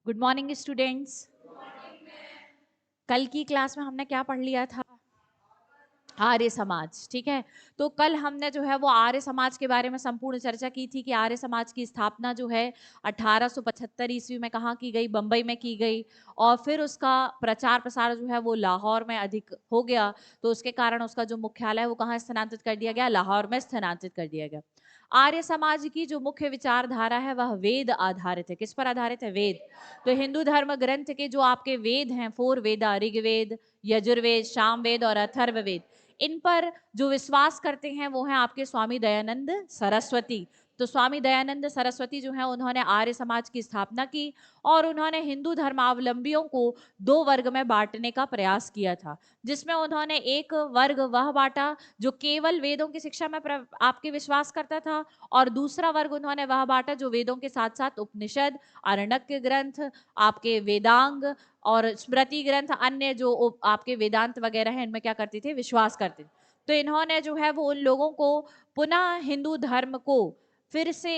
Good morning students. कल की class में हमने क्या पढ़ लिया था? आर्य समाज। ठीक है, तो कल हमने जो है वो आर्य समाज के बारे में संपूर्ण चर्चा की थी कि आर्य समाज की स्थापना जो है 1875 ईस्वी में कहाँ की गई? बंबई में की गई। और फिर उसका प्रचार प्रसार जो है वो लाहौर में अधिक हो गया, तो उसके कारण उसका जो मुख्यालय है वो कहाँ स्थानांतरित कर दिया गया? लाहौर में स्थानांतरित कर दिया गया। आर्य समाज की जो मुख्य विचारधारा है वह वेद आधारित है। किस पर आधारित है? वेद। तो हिंदू धर्म ग्रंथ के जो आपके वेद हैं, 4 वेदा, ऋग्वेद, यजुर्वेद, सामवेद और अथर्ववेद, इन पर जो विश्वास करते हैं वो हैं आपके स्वामी दयानंद सरस्वती। तो स्वामी दयानंद सरस्वती जो है उन्होंने आर्य समाज की स्थापना की और उन्होंने हिंदू धर्मावलंबियों को 2 वर्ग में बांटने का प्रयास किया था, जिसमें उन्होंने एक वर्ग वह बांटा जो केवल वेदों की शिक्षा में आपके विश्वास करता था, और दूसरा वर्ग उन्होंने वह बांटा जो वेदों के साथ साथ उपनिषद, आरण्यक ग्रंथ, आपके वेदांग और स्मृति ग्रंथ, अन्य जो आपके वेदांत वगैरह हैं, इनमें क्या करते थे? विश्वास करते थे। तो इन्होंने जो है वो उन लोगों को पुनः हिंदू धर्म को फिर से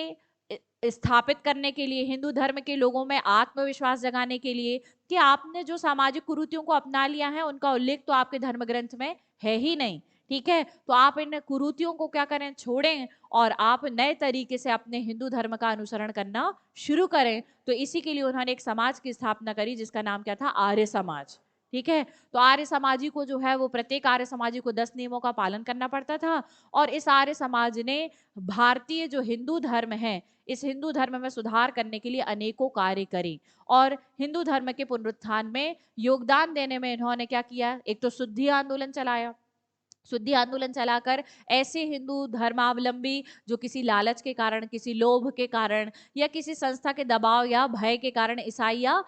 स्थापित करने के लिए, हिंदू धर्म के लोगों में आत्मविश्वास जगाने के लिए कि आपने जो सामाजिक कुरीतियों को अपना लिया है उनका उल्लेख तो आपके धर्म ग्रंथ में है ही नहीं। ठीक है, तो आप इन कुरीतियों को क्या करें? छोड़ें और आप नए तरीके से अपने हिंदू धर्म का अनुसरण करना शुरू करें। तो इसी के लिए उन्होंने एक समाज की स्थापना करी जिसका नाम क्या था? आर्य समाज। ठीक है, तो आर्य समाजी को जो है वो प्रत्येक आर्य समाजी को 10 नियमों का पालन करना पड़ता था, और इस आर्य समाज ने भारतीय जो हिंदू धर्म है, इस हिंदू धर्म में सुधार करने के लिए अनेकों कार्य करे, और हिंदू धर्म के पुनरुत्थान में योगदान देने में इन्होंने क्या किया? एक तो शुद्धि आंदोलन चलाया। शुद्धि आंदोलन चलाकर ऐसे हिंदू धर्मावलंबी जो किसी लालच के कारण, किसी लोभ के कारण या किसी संस्था के दबाव या भय के कारण ईसाई या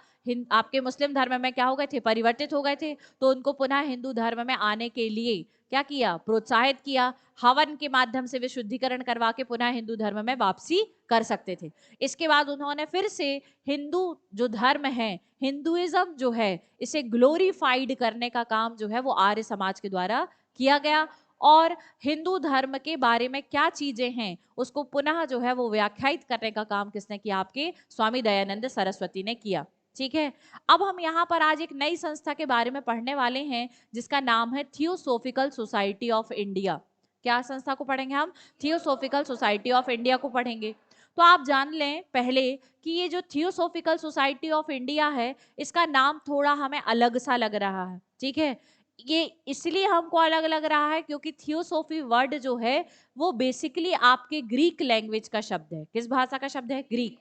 आपके मुस्लिम धर्म में क्या हो गए थे? परिवर्तित हो गए थे, तो उनको पुनः हिंदू धर्म में आने के लिए क्या किया? प्रोत्साहित किया। हवन के माध्यम से वे शुद्धिकरण करवा के पुनः हिंदू धर्म में वापसी कर सकते थे। इसके बाद उन्होंने फिर से हिंदू जो धर्म है, हिंदुइज्म जो है, इसे ग्लोरीफाइड करने का काम जो है वो आर्य समाज के द्वारा किया गया, और हिंदू धर्म के बारे में क्या चीजें हैं उसको पुनः जो है वो व्याख्यायित करने का काम किसने किया? आपके स्वामी दयानंद सरस्वती ने किया। ठीक है, अब हम यहाँ पर आज एक नई संस्था के बारे में पढ़ने वाले हैं जिसका नाम है थियोसोफिकल सोसाइटी ऑफ इंडिया। क्या संस्था को पढ़ेंगे हम? थियोसोफिकल सोसाइटी ऑफ इंडिया को पढ़ेंगे। तो आप जान लें पहले कि ये जो थियोसोफिकल सोसाइटी ऑफ इंडिया है, इसका नाम थोड़ा हमें अलग सा लग रहा है। ठीक है, ये इसलिए हमको अलग लग रहा है क्योंकि थियोसोफी वर्ड जो है वो बेसिकली आपके ग्रीक लैंग्वेज का शब्द है। किस भाषा का शब्द है? ग्रीक।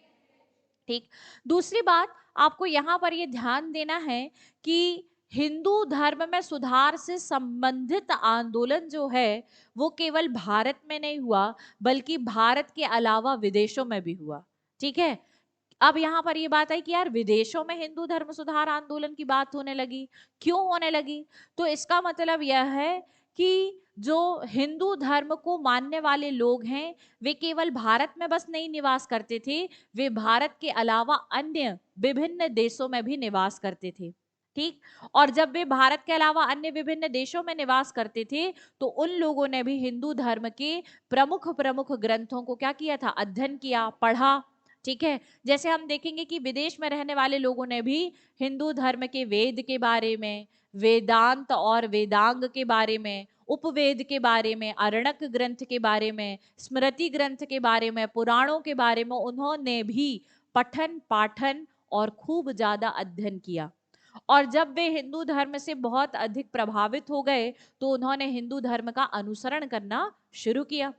ठीक। दूसरी बात, आपको यहाँ पर ये ध्यान देना है कि हिंदू धर्म में सुधार से संबंधित आंदोलन जो है वो केवल भारत में नहीं हुआ, बल्कि भारत के अलावा विदेशों में भी हुआ। ठीक है, अब यहाँ पर ये बात आई कि यार विदेशों में हिंदू धर्म सुधार आंदोलन की बात होने लगी, क्यों होने लगी? तो इसका मतलब यह है कि जो हिंदू धर्म को मानने वाले लोग हैं वे केवल भारत में बस नहीं निवास करते थे, वे भारत के अलावा अन्य विभिन्न देशों में भी निवास करते थे। ठीक, और जब वे भारत के अलावा अन्य विभिन्न देशों में निवास करते थे तो उन लोगों ने भी हिंदू धर्म के प्रमुख प्रमुख ग्रंथों को क्या किया था? अध्ययन किया, पढ़ा। ठीक है, जैसे हम देखेंगे कि विदेश में रहने वाले लोगों ने भी हिंदू धर्म के वेद के बारे में, वेदांत और वेदांग के बारे में, उपवेद के बारे में, आरण्यक ग्रंथ के बारे में, स्मृति ग्रंथ के बारे में, पुराणों के बारे में उन्होंने भी पठन पाठन और खूब ज्यादा अध्ययन किया। और जब वे हिंदू धर्म से बहुत अधिक प्रभावित हो गए तो उन्होंने हिंदू धर्म का अनुसरण करना शुरू किया।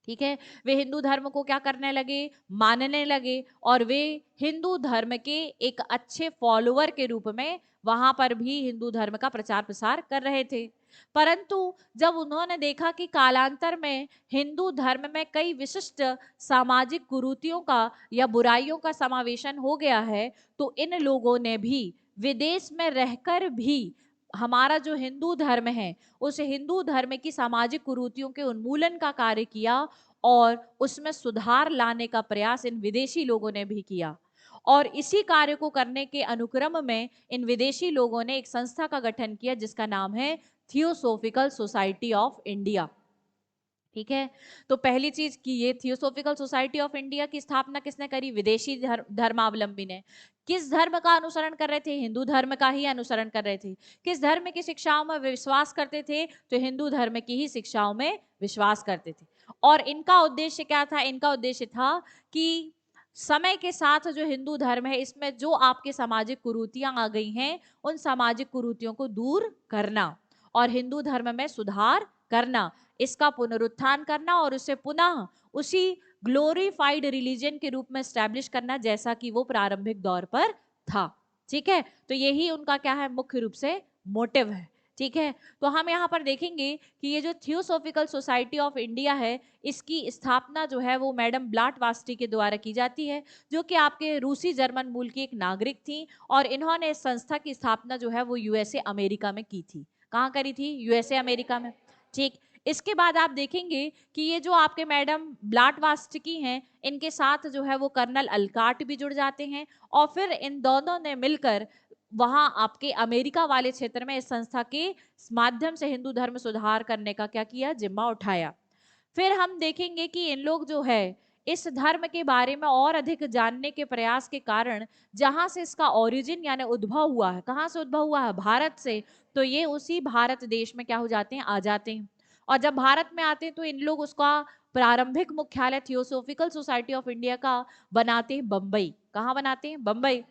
ठीक है, वे हिंदू धर्म को क्या करने लगे? मानने लगे, और वे हिंदू धर्म के एक अच्छे फॉलोअर के रूप में वहां पर भी हिंदू धर्म का प्रचार प्रसार कर रहे थे। परंतु जब उन्होंने देखा कि कालांतर में हिंदू धर्म में कई विशिष्ट सामाजिक कुरीतियों का या बुराइयों का समावेशन हो गया है, तो इन लोगों ने भी विदेश में रहकर भी हमारा जो हिंदू धर्म है उस हिंदू धर्म की सामाजिक कुरीतियों के उन्मूलन का कार्य किया, और उसमें सुधार लाने का प्रयास इन विदेशी लोगों ने भी किया। और इसी कार्य को करने के अनुक्रम में इन विदेशी लोगों ने एक संस्था का गठन किया जिसका नाम है थियोसोफिकल सोसाइटी ऑफ इंडिया। ठीक है। तो पहली चीज की ये थियोसॉफिकल सोसाइटी ऑफ इंडिया की स्थापना किसने करी? विदेशी धर्मावलंबी ने। किस धर्म का अनुसरण कर रहे थे? हिंदू धर्म का ही अनुसरण कर रहे थे। किस धर्म की शिक्षाओं में विश्वास करते थे? तो हिंदू धर्म की ही शिक्षाओं में विश्वास करते थे। और इनका उद्देश्य क्या था? इनका उद्देश्य था कि समय के साथ जो हिंदू धर्म है इसमें जो आपके सामाजिक कुरीतियां आ गई हैं उन सामाजिक कुरीतियों को दूर करना और हिंदू धर्म में सुधार करना, इसका पुनरुत्थान करना और उसे पुनः उसी ग्लोरीफाइड रिलीजन के रूप में स्टैब्लिश करना जैसा कि वो प्रारंभिक दौर पर था। ठीक है, तो यही उनका क्या है? मुख्य रूप से मोटिव है। ठीक है, तो हम यहाँ पर देखेंगे कि ये जो थियोसॉफिकल सोसाइटी ऑफ इंडिया है इसकी स्थापना जो है वो मैडम ब्लाटवास्टी के द्वारा की जाती है, जो कि आपके रूसी जर्मन मूल की एक नागरिक थी और इन्होंने इस संस्था की स्थापना जो है वो यूएसए अमेरिका में की थी। कहाँ करी थी? यूएसए अमेरिका में। ठीक, इसके बाद आप देखेंगे कि ये जो आपके मैडम ब्लाटवास्टकी हैं इनके साथ जो है वो कर्नल अलकाट भी जुड़ जाते हैं और फिर इन दोनों ने मिलकर वहां आपके अमेरिका वाले क्षेत्र में इस संस्था के माध्यम से हिंदू धर्म सुधार करने का क्या किया? जिम्मा उठाया। फिर हम देखेंगे कि इन लोग जो है इस धर्म के बारे में और अधिक जानने के प्रयास के कारण जहां से इसका ओरिजिन यानी उद्भव हुआ है, कहां से उद्भव हुआ है? भारत से। तो ये उसी भारत देश में क्या हो जाते हैं? आ जाते हैं। और जब भारत में आते हैं तो इन लोग उसका प्रारंभिक मुख्यालय थियोसॉफिकल सोसाइटी ऑफ इंडिया का बनाते हैं बंबई। कहाँ बनाते हैं? बंबई।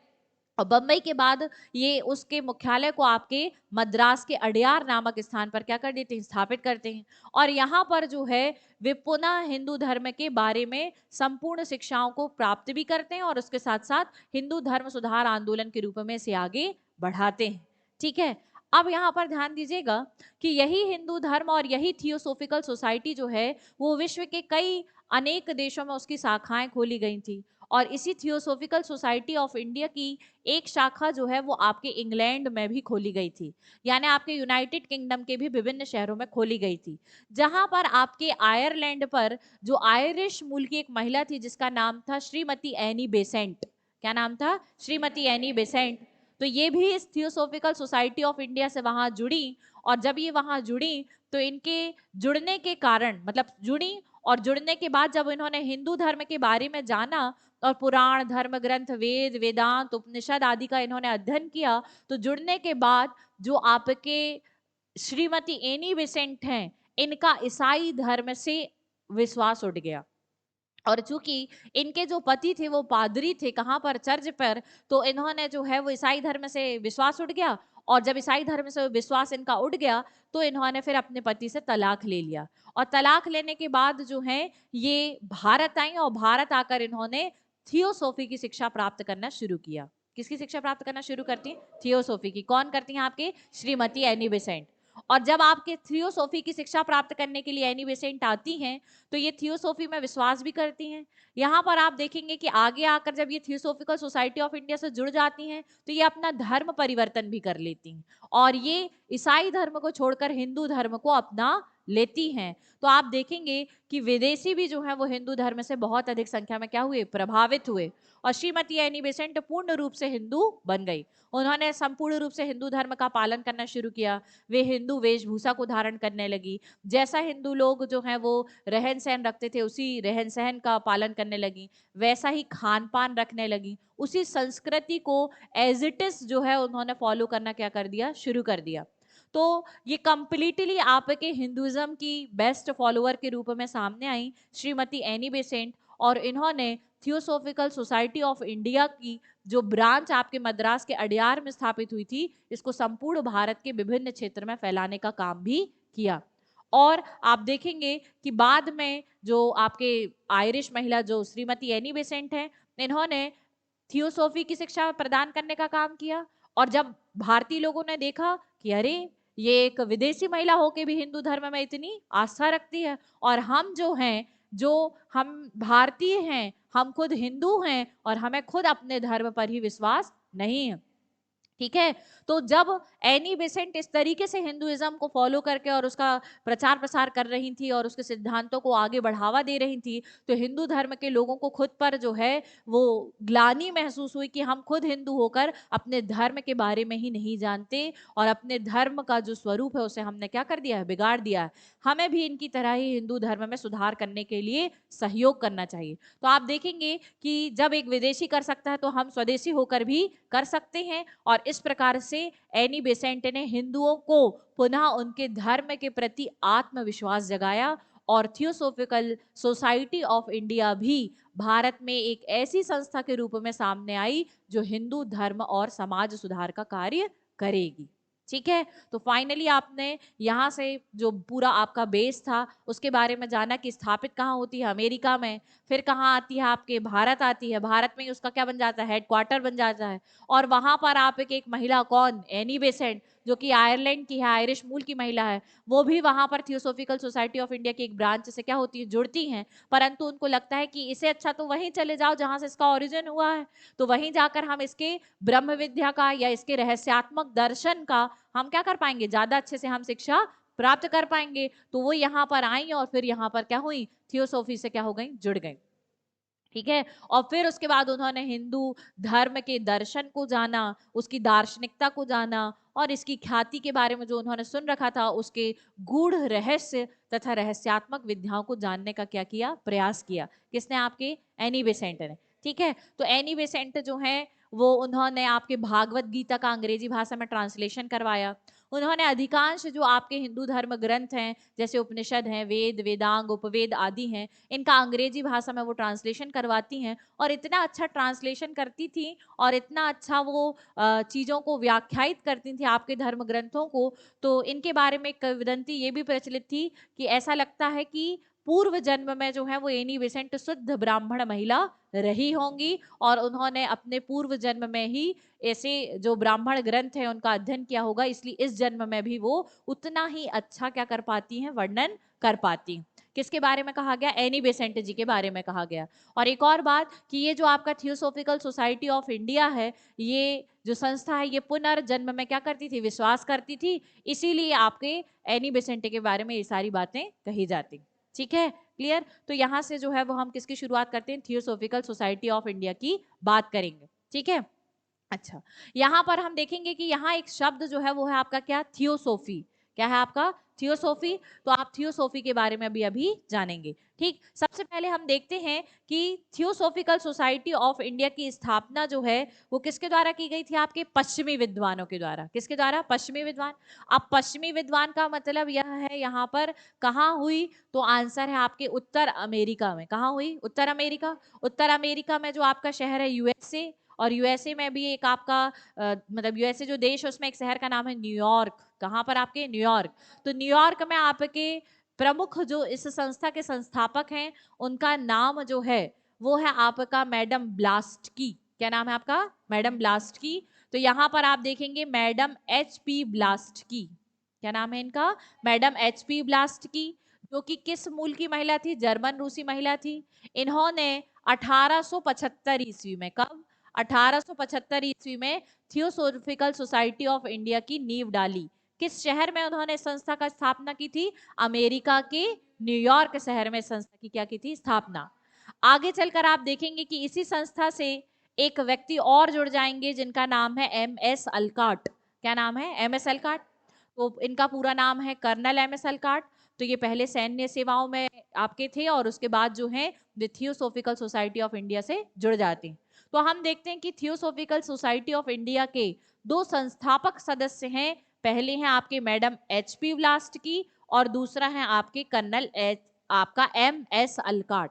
और बंबई के बाद ये उसके मुख्यालय को आपके मद्रास के अडयार नामक स्थान पर क्या कर देते हैं? स्थापित करते हैं। और यहाँ पर जो है वे पुनः हिंदू धर्म के बारे में संपूर्ण शिक्षाओं को प्राप्त भी करते हैं और उसके साथ साथ हिंदू धर्म सुधार आंदोलन के रूप में इसे आगे बढ़ाते हैं। ठीक है, अब यहाँ पर ध्यान दीजिएगा कि यही हिंदू धर्म और यही थियोसॉफिकल सोसाइटी जो है वो विश्व के कई अनेक देशों में उसकी शाखाएं खोली गई थी। और इसी थियोसॉफिकल सोसाइटी ऑफ इंडिया की एक शाखा जो है वो आपके इंग्लैंड में भी खोली गई थी, यानी आपके यूनाइटेड किंगडम के भी विभिन्न शहरों में खोली गई थी। जहां पर आपके आयरलैंड पर जो आयरिश मूल की एक महिला थी जिसका नाम था श्रीमती एनी बेसेंट। क्या नाम था? Shrimati Annie Besant. तो ये भी इस थियोसॉफिकल सोसाइटी ऑफ इंडिया से वहां जुड़ी और जब ये वहां जुड़ी तो इनके जुड़ने के कारण मतलब जुड़ी और जुड़ने के बाद जब इन्होंने हिंदू धर्म के बारे में जाना और पुराण धर्म ग्रंथ वेद वेदांत उपनिषद आदि का इन्होंने अध्ययन किया तो जुड़ने के बाद जो आपके श्रीमती एनी बेसेंट हैं इनका ईसाई धर्म से विश्वास उठ गया। और चूंकि इनके जो पति थे वो पादरी थे, कहाँ पर? चर्च पर। तो इन्होंने जो है वो ईसाई धर्म से विश्वास उठ गया और जब ईसाई धर्म से विश्वास इनका उठ गया तो इन्होंने फिर अपने पति से तलाक ले लिया और तलाक लेने के बाद जो है ये भारत आई और भारत आकर इन्होंने थियोसॉफी की शिक्षा प्राप्त करना शुरू किया। किसकी शिक्षा प्राप्त करना शुरू करती हैं? थियोसॉफी की। कौन करती हैं? आपके श्रीमती एनी बेसेंट। और जब आपके थियोसॉफी की शिक्षा प्राप्त करने के लिए एनी बेसेंट आती हैं तो ये थियोसॉफी में विश्वास भी करती हैं। यहाँ पर आप देखेंगे कि आगे आकर जब ये थियोसॉफिकल सोसाइटी ऑफ इंडिया से जुड़ जाती हैं तो ये अपना धर्म परिवर्तन भी कर लेती हैं और ये ईसाई धर्म को छोड़कर हिंदू धर्म को अपना लेती हैं। तो आप देखेंगे कि विदेशी भी जो है वो हिंदू धर्म से बहुत अधिक संख्या में क्या हुए? प्रभावित हुए। और श्रीमती एनी बेसेंट पूर्ण रूप से हिंदू बन गई। उन्होंने संपूर्ण रूप से हिंदू धर्म का पालन करना शुरू किया। वे हिंदू वेशभूषा को धारण करने लगी। जैसा हिंदू लोग जो है वो रहन सहन रखते थे उसी रहन सहन का पालन करने लगी। वैसा ही खान पान रखने लगी। उसी संस्कृति को एज इट इज जो है उन्होंने फॉलो करना क्या कर दिया? शुरू कर दिया। तो ये कंप्लीटली आपके हिंदुइज्म की बेस्ट फॉलोअर के रूप में सामने आई श्रीमती एनी बेसेंट और इन्होंने थियोसॉफिकल सोसाइटी ऑफ इंडिया की जो ब्रांच आपके मद्रास के अडयार में स्थापित हुई थी इसको संपूर्ण भारत के विभिन्न क्षेत्र में फैलाने का काम भी किया। और आप देखेंगे कि बाद में जो आपके आयरिश महिला जो श्रीमती एनी बेसेंट हैं इन्होंने थियोसॉफी की शिक्षा प्रदान करने का काम किया। और जब भारतीय लोगों ने देखा कि अरे ये एक विदेशी महिला होके भी हिंदू धर्म में इतनी आस्था रखती है और हम जो हैं जो हम भारतीय हैं हम खुद हिंदू हैं और हमें खुद अपने धर्म पर ही विश्वास नहीं है, ठीक है। तो जब एनी बेसेंट इस तरीके से हिंदुइज्म को फॉलो करके और उसका प्रचार प्रसार कर रही थी और उसके सिद्धांतों को आगे बढ़ावा दे रही थी, तो हिंदू धर्म के लोगों को खुद पर जो है वो ग्लानि महसूस हुई कि हम खुद हिंदू होकर अपने धर्म के बारे में ही नहीं जानते और अपने धर्म का जो स्वरूप है उसे हमने क्या कर दिया है, बिगाड़ दिया है। हमें भी इनकी तरह ही हिंदू धर्म में सुधार करने के लिए सहयोग करना चाहिए। तो आप देखेंगे कि जब एक विदेशी कर सकता है तो हम स्वदेशी होकर भी कर सकते हैं। और इस प्रकार से एनी बेसेंट ने हिंदुओं को पुनः उनके धर्म के प्रति आत्मविश्वास जगाया और थियोसोफिकल सोसाइटी ऑफ इंडिया भी भारत में एक ऐसी संस्था के रूप में सामने आई जो हिंदू धर्म और समाज सुधार का कार्य करेगी। ठीक है। तो फाइनली आपने यहाँ से जो पूरा आपका बेस था उसके बारे में जाना कि स्थापित कहाँ होती है, अमेरिका में। फिर कहाँ आती है, आपके भारत आती है। भारत में उसका क्या बन जाता है, हेडक्वार्टर बन जाता है। और वहां पर आप एक महिला, कौन, एनी बेसेंट, जो कि आयरलैंड की है, आयरिश मूल की महिला है, वो भी वहां पर थियोसोफिकल सोसाइटी ऑफ इंडिया की एक ब्रांच से क्या होती है, जुड़ती हैं। परंतु उनको लगता है कि इसे अच्छा तो वहीं चले जाओ जहां से इसका ओरिजिन हुआ है, तो वहीं जाकर हम इसके ब्रह्म विद्या का या इसके रहस्यात्मक दर्शन का हम क्या कर पाएंगे, ज्यादा अच्छे से हम शिक्षा प्राप्त कर पाएंगे। तो वो यहाँ पर आई और फिर यहाँ पर क्या हुई, थियोसॉफी से क्या हो गई, जुड़ गई। ठीक है। और फिर उसके बाद उन्होंने हिंदू धर्म के दर्शन को जाना, उसकी दार्शनिकता को जाना और इसकी ख्याति के बारे में जो उन्होंने सुन रखा था उसके गूढ़ रहस्य तथा रहस्यात्मक विद्याओं को जानने का क्या किया, प्रयास किया। किसने, आपके एनी बेसेंट ने। ठीक है। तो एनी बेसेंट जो है वो उन्होंने आपके भागवत गीता का अंग्रेजी भाषा में ट्रांसलेशन करवाया। उन्होंने अधिकांश जो आपके हिंदू धर्म ग्रंथ हैं, जैसे उपनिषद हैं, वेद, वेदांग, उपवेद आदि हैं, इनका अंग्रेजी भाषा में वो ट्रांसलेशन करवाती हैं। और इतना अच्छा ट्रांसलेशन करती थी और इतना अच्छा वो चीज़ों को व्याख्यायित करती थी आपके धर्म ग्रंथों को। तो इनके बारे में एक किंवदंती ये भी प्रचलित थी कि ऐसा लगता है कि पूर्व जन्म में जो है वो एनी बेसेंट शुद्ध ब्राह्मण महिला रही होंगी और उन्होंने अपने पूर्व जन्म में ही ऐसे जो ब्राह्मण ग्रंथ है उनका अध्ययन किया होगा, इसलिए इस जन्म में भी वो उतना ही अच्छा क्या कर पाती हैं, वर्णन कर पाती। किसके बारे में कहा गया, एनी बेसेंट जी के बारे में कहा गया। और एक और बात कि ये जो आपका थियोसोफिकल सोसाइटी ऑफ इंडिया है, ये जो संस्था है ये पुनर्जन्म में क्या करती थी, विश्वास करती थी। इसीलिए आपके एनी बेसेंट के बारे में ये सारी बातें कही जाती। ठीक है, क्लियर। तो यहां से जो है वो हम किसकी शुरुआत करते हैं, थियोसोफिकल सोसाइटी ऑफ इंडिया की बात करेंगे। ठीक है। अच्छा, यहां पर हम देखेंगे कि यहाँ एक शब्द जो है वो है आपका क्या, थियोसोफी। क्या है आपका, थियोसोफी। तो आप थियोसोफी के बारे में अभी जानेंगे। ठीक, सबसे पहले हम देखते हैं कि थियोसोफिकल सोसाइटी ऑफ इंडिया की स्थापना जो है वो किसके द्वारा की गई थी, आपके पश्चिमी विद्वानों के द्वारा। किसके द्वारा, पश्चिमी विद्वान। अब पश्चिमी विद्वान का मतलब यह है यहाँ पर कहाँ हुई, तो आंसर है आपके उत्तर अमेरिका में। कहाँ हुई, उत्तर अमेरिका। उत्तर अमेरिका में जो आपका शहर है यूएसए, और यूएसए में भी एक आपका मतलब यूएसए जो देश है उसमें एक शहर का नाम है न्यूयॉर्क। कहाँ पर, आपके न्यूयॉर्क। तो न्यूयॉर्क में आपके प्रमुख जो इस संस्था के संस्थापक हैं उनका नाम जो है वो है आपका मैडम ब्लास्टकी। क्या नाम है आपका, मैडम ब्लास्टकी। तो यहाँ पर आप देखेंगे मैडम एच.पी. ब्लास्टकी। क्या नाम है इनका, मैडम एच.पी. ब्लास्टकी, जो कि किस मूल की महिला थी, जर्मन रूसी महिला थी। इन्होंने 1875 ईस्वी में, कब, 1875 ईस्वी में थियोसोफिकल सोसाइटी ऑफ इंडिया की नींव डाली। किस शहर में उन्होंने संस्था का स्थापना की थी, अमेरिका के न्यूयॉर्क शहर में संस्था की क्या की थी, स्थापना। आगे चलकर आप देखेंगे कि इसी संस्था से एक व्यक्ति और जुड़ जाएंगे जिनका नाम है एम एस अल्काट। क्या नाम है, एम एस अल्काट। तो इनका पूरा नाम है कर्नल एम एस अल्काट। तो ये पहले सैन्य सेवाओं में आपके थे और उसके बाद जो है थियोसोफिकल सोसाइटी ऑफ इंडिया से जुड़ जाते हैं। तो हम देखते हैं कि थियोसोफिकल सोसाइटी ऑफ इंडिया के दो संस्थापक सदस्य हैं। पहले हैं आपके मैडम एच.पी. ब्लास्टकी और दूसरा है आपके कर्नल आपका एम एस अल्काट।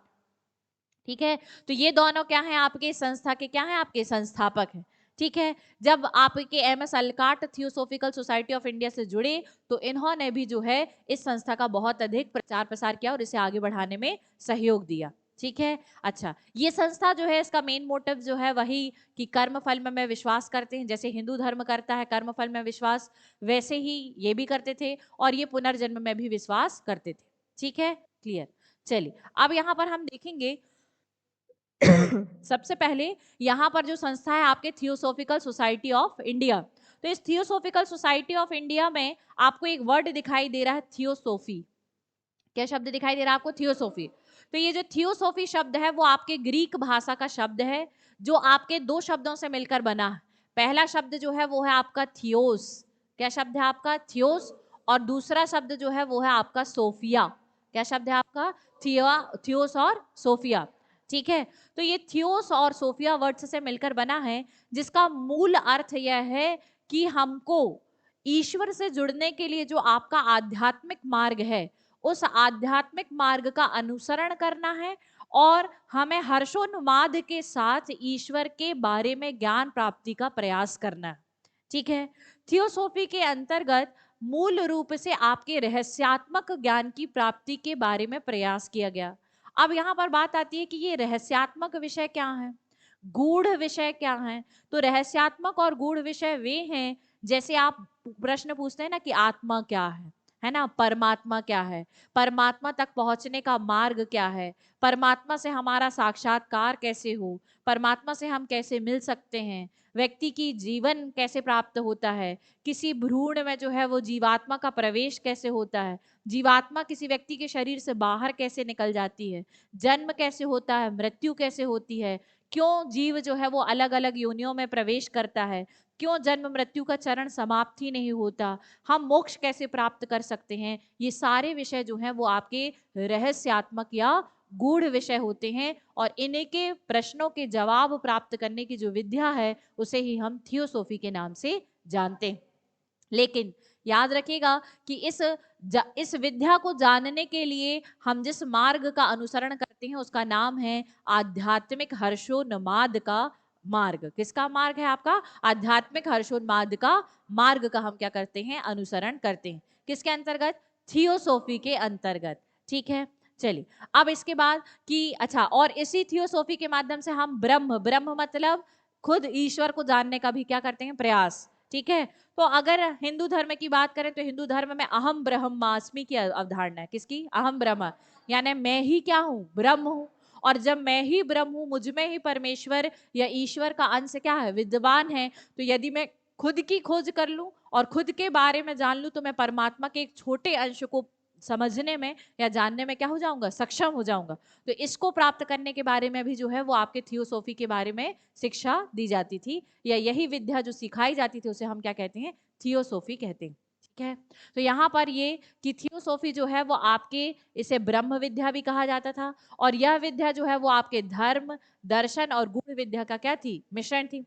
ठीक है। तो ये दोनों क्या हैं, आपके संस्था के क्या हैं, आपके संस्थापक हैं। ठीक है। जब आपके M S Olcott theosophical society of India से जुड़े तो इन्होंने भी जो है इस संस्था का बहुत अधिक प्रचार प्रसार किया और इसे आगे बढ़ाने में सहयोग दिया। ठीक है। अच्छा, ये संस्था जो है इसका मेन मोटिव जो है वही कि कर्म फल में विश्वास करते हैं। जैसे हिंदू धर्म करता है कर्म फल में विश्वास, वैसे ही ये भी करते थे और ये पुनर्जन्म में भी विश्वास करते थे। ठीक है, क्लियर। चलिए, अब यहाँ पर हम देखेंगे सबसे पहले यहाँ पर जो संस्था है आपके थियोसोफिकल सोसाइटी ऑफ इंडिया, तो इस थियोसोफिकल सोसाइटी ऑफ इंडिया में आपको एक वर्ड दिखाई दे रहा है, थियोसोफी। क्या शब्द दिखाई दे रहा है आपको? थियोसोफी। तो ये जो थियोसोफी शब्द है वो आपके ग्रीक भाषा का शब्द है, जो आपके दो शब्दों से मिलकर बना है। पहला शब्द जो है वो है आपका थियोस। क्या शब्द है आपका? थियोस। और दूसरा शब्द जो है वो है आपका सोफिया। क्या शब्द है आपका? थियोस और सोफिया। ठीक है, तो ये थियोस और सोफिया वर्ड्स से मिलकर बना है, जिसका मूल अर्थ यह है कि हमको ईश्वर से जुड़ने के लिए जो आपका आध्यात्मिक मार्ग है, उस आध्यात्मिक मार्ग का अनुसरण करना है और हमें हर्षोन्माद के साथ ईश्वर के बारे में ज्ञान प्राप्ति का प्रयास करना है। ठीक है, थियोसॉफी के अंतर्गत मूल रूप से आपके रहस्यात्मक ज्ञान की प्राप्ति के बारे में प्रयास किया गया। अब यहाँ पर बात आती है कि ये रहस्यात्मक विषय क्या है, गूढ़ विषय क्या है। तो रहस्यात्मक और गूढ़ विषय वे हैं, जैसे आप प्रश्न पूछते हैं ना कि आत्मा क्या है ना, परमात्मा क्या है, परमात्मा तक पहुंचने का मार्ग क्या है, परमात्मा से हमारा साक्षात्कार कैसे हो, परमात्मा से हम कैसे मिल सकते हैं, व्यक्ति की जीवन कैसे प्राप्त होता है, किसी भ्रूण में जो है वो जीवात्मा का प्रवेश कैसे होता है, जीवात्मा किसी व्यक्ति के शरीर से बाहर कैसे निकल जाती है, जन्म कैसे होता है, मृत्यु कैसे होती है, क्यों जीव जो है वो अलग अलग योनियों में प्रवेश करता है, क्यों जन्म मृत्यु का चरण समाप्त ही नहीं होता, हम मोक्ष कैसे प्राप्त कर सकते हैं, ये सारे विषय जो हैं वो आपके रहस्यात्मक या गूढ़ विषय होते हैं। और इन्हीं के प्रश्नों के जवाब प्राप्त करने की जो विद्या है उसे ही हम थियोसॉफी के नाम से जानते हैं। लेकिन याद रखिएगा कि इस विद्या को जानने के लिए हम जिस मार्ग का अनुसरण करते हैं उसका नाम है आध्यात्मिक हर्षोन्माद का मार्ग। किसका मार्ग है आपका? आध्यात्मिक हर्षोन्माद का मार्ग का हम क्या करते हैं? अनुसरण करते हैं। किसके अंतर्गत? थियोसॉफी के अंतर्गत। ठीक है, चलिए अब इसके बाद कि अच्छा, और इसी थियोसॉफी के माध्यम से हम ब्रह्म, ब्रह्म मतलब खुद ईश्वर को जानने का भी क्या करते हैं? प्रयास। ठीक है, तो अगर हिंदू धर्म की बात करें तो हिंदू धर्म में अहम ब्रह्मास्मि की अवधारणा है। किसकी? अहम ब्रह्म, यानी मैं ही क्या हूं? ब्रह्म हूं। और जब मैं ही ब्रह्म हूं, मुझ में ही परमेश्वर या ईश्वर का अंश क्या है? विद्यमान है। तो यदि मैं खुद की खोज कर लूं और खुद के बारे में जान लूं तो मैं परमात्मा के एक छोटे अंश को समझने में या जानने में क्या हो जाऊंगा? सक्षम हो जाऊंगा। तो इसको प्राप्त करने के बारे में भी जो है वो आपके थियोसॉफी के बारे में शिक्षा दी जाती थी, या यही विद्या जो सिखाई जाती थी उसे हम क्या कहते हैं? थियोसॉफी कहते हैं। ठीक है, तो यहाँ पर ये कि थियोसॉफी जो है वो आपके, इसे ब्रह्म विद्या भी कहा जाता था, और यह विद्या जो है वो आपके धर्म, दर्शन और गूढ़ विद्या का क्या थी? मिश्रण थी।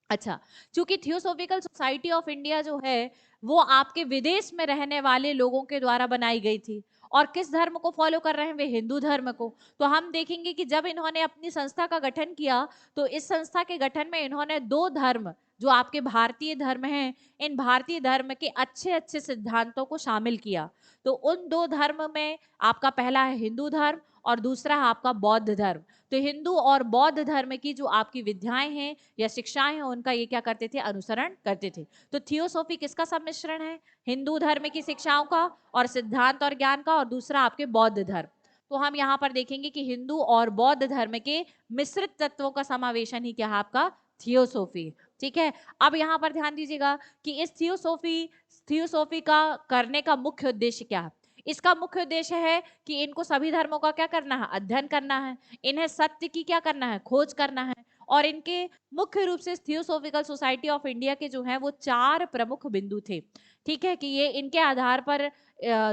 अच्छा, चूंकि थियोसॉफिकल सोसाइटी ऑफ इंडिया जो है वो आपके विदेश में रहने वाले लोगों के द्वारा बनाई गई थी, और किस धर्म को फॉलो कर रहे हैं वे? हिंदू धर्म को। तो हम देखेंगे कि जब इन्होंने अपनी संस्था का गठन किया तो इस संस्था के गठन में इन्होंने दो धर्म, जो आपके भारतीय धर्म हैं, इन भारतीय धर्म के अच्छे अच्छे सिद्धांतों को शामिल किया। तो उन दो धर्म में आपका पहला है हिंदू धर्म और दूसरा है आपका बौद्ध धर्म। तो हिंदू और बौद्ध धर्म की जो आपकी विद्याएं हैं या शिक्षाएं हैं उनका ये क्या करते थे? अनुसरण करते थे। तो थियोसॉफी किसका सम्मिश्रण है? हिंदू धर्म की शिक्षाओं का और सिद्धांत और ज्ञान का, और दूसरा आपके बौद्ध धर्म। तो हम यहाँ पर देखेंगे कि हिंदू और बौद्ध धर्म के मिश्रित तत्वों का समावेशन ही क्या है? आपका थियोसॉफी। ठीक है, अब यहाँ पर ध्यान दीजिएगा कि इस थियोसॉफी का करने का मुख्य उद्देश्य क्या है। इसका मुख्य उद्देश्य है कि इनको सभी धर्मों का क्या करना है? अध्ययन करना है, इन्हें सत्य की क्या करना है? खोज करना है। और इनके मुख्य रूप से थियोसॉफिकल सोसाइटी ऑफ इंडिया के जो है वो 4 प्रमुख बिंदु थे। ठीक है, कि ये इनके आधार पर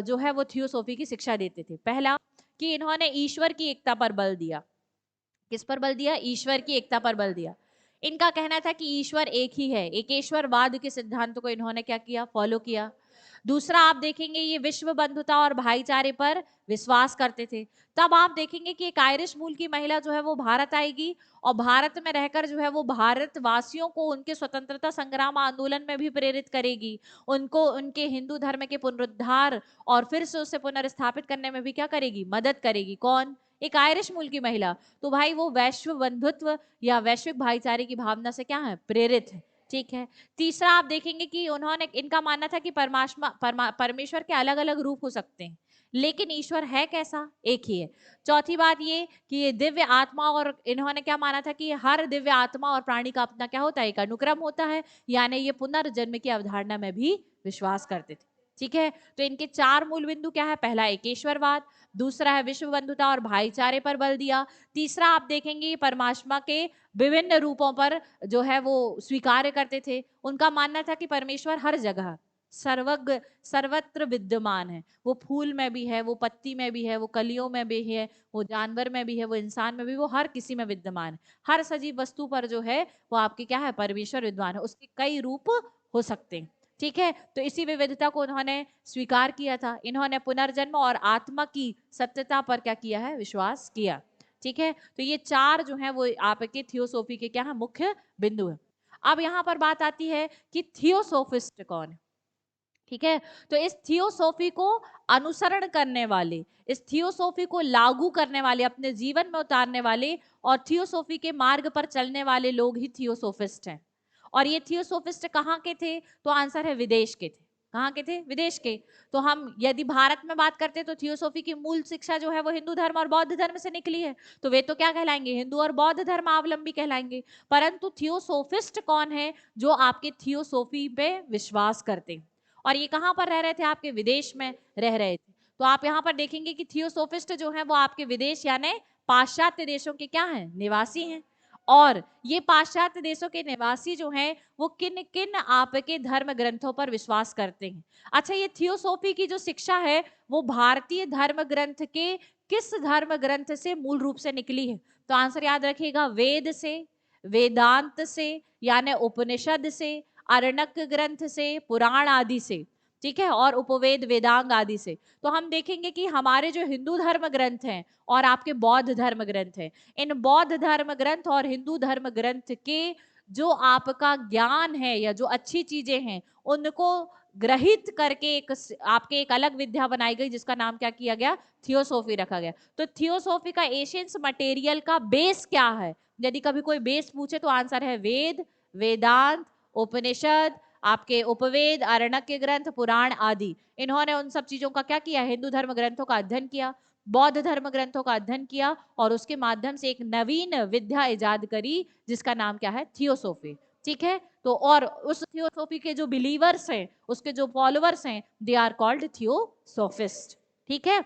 जो है वो थियोसॉफी की शिक्षा देते थे। पहला, कि इन्होंने ईश्वर की एकता पर बल दिया। किस पर बल दिया? ईश्वर की एकता पर बल दिया। इनका कहना था कि ईश्वर एक ही है, एकेश्वरवाद के सिद्धांत को इन्होंने क्या किया? फॉलो किया। दूसरा, आप देखेंगे ये विश्व बंधुता और भाईचारे पर विश्वास करते थे। तब आप देखेंगे कि एक आयरिश मूल की महिला जो है वो भारत आएगी और भारत में रहकर जो है वो भारतवासियों को उनके स्वतंत्रता संग्राम आंदोलन में भी प्रेरित करेगी, उनको उनके हिंदू धर्म के पुनरुद्धार और फिर से उसे पुनर्स्थापित करने में भी क्या करेगी? मदद करेगी। कौन? एक आयरिश मूल की महिला। तो भाई वो वैश्व बंधुत्व या वैश्विक भाईचारे की भावना से क्या है? प्रेरित है। ठीक है, तीसरा आप देखेंगे कि उन्होंने, इनका मानना था कि परमेश्वर के अलग अलग रूप हो सकते हैं, लेकिन ईश्वर है कैसा? एक ही है। चौथी बात ये कि ये दिव्य आत्मा, और इन्होंने क्या माना था कि हर दिव्य आत्मा और प्राणी का अपना क्या होता है? एक अनुक्रम होता है, यानी ये पुनर्जन्म की अवधारणा में भी विश्वास करते थे। ठीक है, तो इनके चार मूल बिंदु क्या है? पहला एकेश्वरवाद, दूसरा है विश्व बंधुता और भाईचारे पर बल दिया, तीसरा आप देखेंगे परमात्मा के विभिन्न रूपों पर जो है वो स्वीकार करते थे। उनका मानना था कि परमेश्वर हर जगह सर्वज्ञ सर्वत्र विद्यमान है, वो फूल में भी है, वो पत्ती में भी है, वो कलियों में भी है, वो जानवर में भी है, वो इंसान में भी, वो हर किसी में विद्यमान है। हर सजीव वस्तु पर जो है वो आपके क्या है? परमेश्वर विद्वान है, उसके कई रूप हो सकते हैं। ठीक है, तो इसी विविधता को उन्होंने स्वीकार किया था। इन्होंने पुनर्जन्म और आत्मा की सत्यता पर क्या किया है? विश्वास किया। ठीक है, तो ये चार जो है वो आपके थियोसॉफी के क्या है? मुख्य बिंदु है। अब यहां पर बात आती है कि थियोसॉफिस्ट कौन है। ठीक है, तो इस थियोसॉफी को अनुसरण करने वाले, इस थियोसॉफी को लागू करने वाले, अपने जीवन में उतारने वाले और थियोसॉफी के मार्ग पर चलने वाले लोग ही थियोसॉफिस्ट हैं। और ये थियोसॉफिस्ट कहाँ के थे? तो आंसर है विदेश के थे। कहाँ के थे? विदेश के। तो हम यदि भारत में बात करते तो थियोसॉफी की मूल शिक्षा जो है वो हिंदू धर्म और बौद्ध धर्म से निकली है, तो वे तो क्या कहलाएंगे? हिंदू और बौद्ध धर्मावलंबी कहलाएंगे। परंतु थियोसॉफिस्ट कौन है? जो आपके थियोसॉफी पे विश्वास करते हैं। और ये कहाँ पर रह रहे थे? आपके विदेश में रह रहे थे। तो आप यहाँ पर देखेंगे कि थियोसॉफिस्ट जो है वो आपके विदेश यानी पाश्चात्य देशों के क्या हैं? निवासी हैं। और ये पाश्चात्य देशों के निवासी जो हैं वो किन किन आपके धर्म ग्रंथों पर विश्वास करते हैं? अच्छा, ये थियोसॉफी की जो शिक्षा है वो भारतीय धर्म ग्रंथ के किस धर्म ग्रंथ से मूल रूप से निकली है? तो आंसर याद रखिएगा, वेद से, वेदांत से यानी उपनिषद से, अरण्यक ग्रंथ से, पुराण आदि से। ठीक है, और उपवेद वेदांग आदि से। तो हम देखेंगे कि हमारे जो हिंदू धर्म ग्रंथ हैं और आपके बौद्ध धर्म ग्रंथ हैं, इन बौद्ध धर्म ग्रंथ और हिंदू धर्म ग्रंथ के जो आपका ज्ञान है या जो अच्छी चीजें हैं उनको ग्रहित करके एक आपके एक अलग विद्या बनाई गई जिसका नाम क्या किया गया? थियोसॉफी रखा गया। तो थियोसॉफी का एशियंस मटेरियल का बेस क्या है? यदि कभी कोई बेस पूछे तो आंसर है वेद, वेदांत, उपनिषद, आपके उपवेद, आरण्यक ग्रंथ, पुराण आदि। इन्होंने उन सब चीजों का क्या किया? हिंदू धर्म ग्रंथों का अध्ययन किया, बौद्ध धर्म ग्रंथों का अध्ययन किया और उसके माध्यम से एक नवीन विद्या इजाद करी जिसका नाम क्या है? थियोसॉफी। ठीक है, तो और उस थियोसॉफी के जो बिलीवर्स हैं, उसके जो फॉलोअर्स हैं, दे आर कॉल्ड थियोसॉफिस्ट। ठीक है,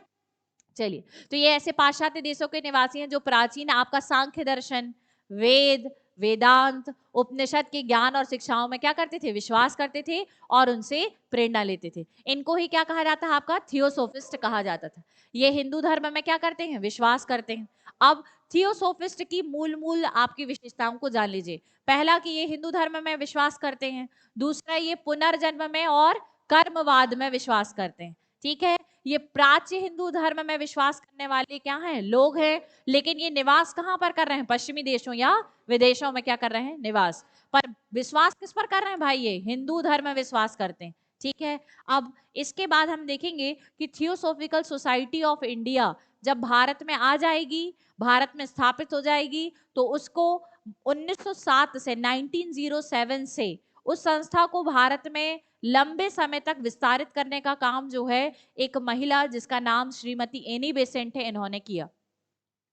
चलिए, तो ये ऐसे पाश्चात्य देशों के निवासी हैं जो प्राचीन आपका सांख्य दर्शन, वेद, वेदांत, उपनिषद के ज्ञान और शिक्षाओं में क्या करते थे? विश्वास करते थे और उनसे प्रेरणा लेते थे। इनको ही क्या कहा जाता है? आपका थियोसॉफिस्ट कहा जाता था। ये हिंदू धर्म में क्या करते हैं? विश्वास करते हैं। अब थियोसॉफिस्ट की मूल मूल आपकी विशेषताओं को जान लीजिए। पहला कि ये हिंदू धर्म में विश्वास करते हैं, दूसरा ये पुनर्जन्म में और कर्मवाद में विश्वास करते हैं। ठीक है, ये प्राच्य हिंदू धर्म में विश्वास करने वाले क्या हैं? लोग हैं, लेकिन ये निवास कहां पर कर रहे हैं? पश्चिमी देशों या विदेशों में क्या कर रहे हैं? निवास। पर विश्वास किस पर कर रहे हैं भाई? ये हिंदू धर्म में विश्वास करते हैं। ठीक है, अब इसके बाद हम देखेंगे कि थियोसॉफिकल सोसाइटी ऑफ इंडिया जब भारत में आ जाएगी, भारत में स्थापित हो जाएगी, तो उसको 1907 से 1907 से उस संस्था को भारत में लंबे समय तक विस्तारित करने का काम जो है एक महिला जिसका नाम श्रीमती एनी बेसेंट है, इन्होंने किया।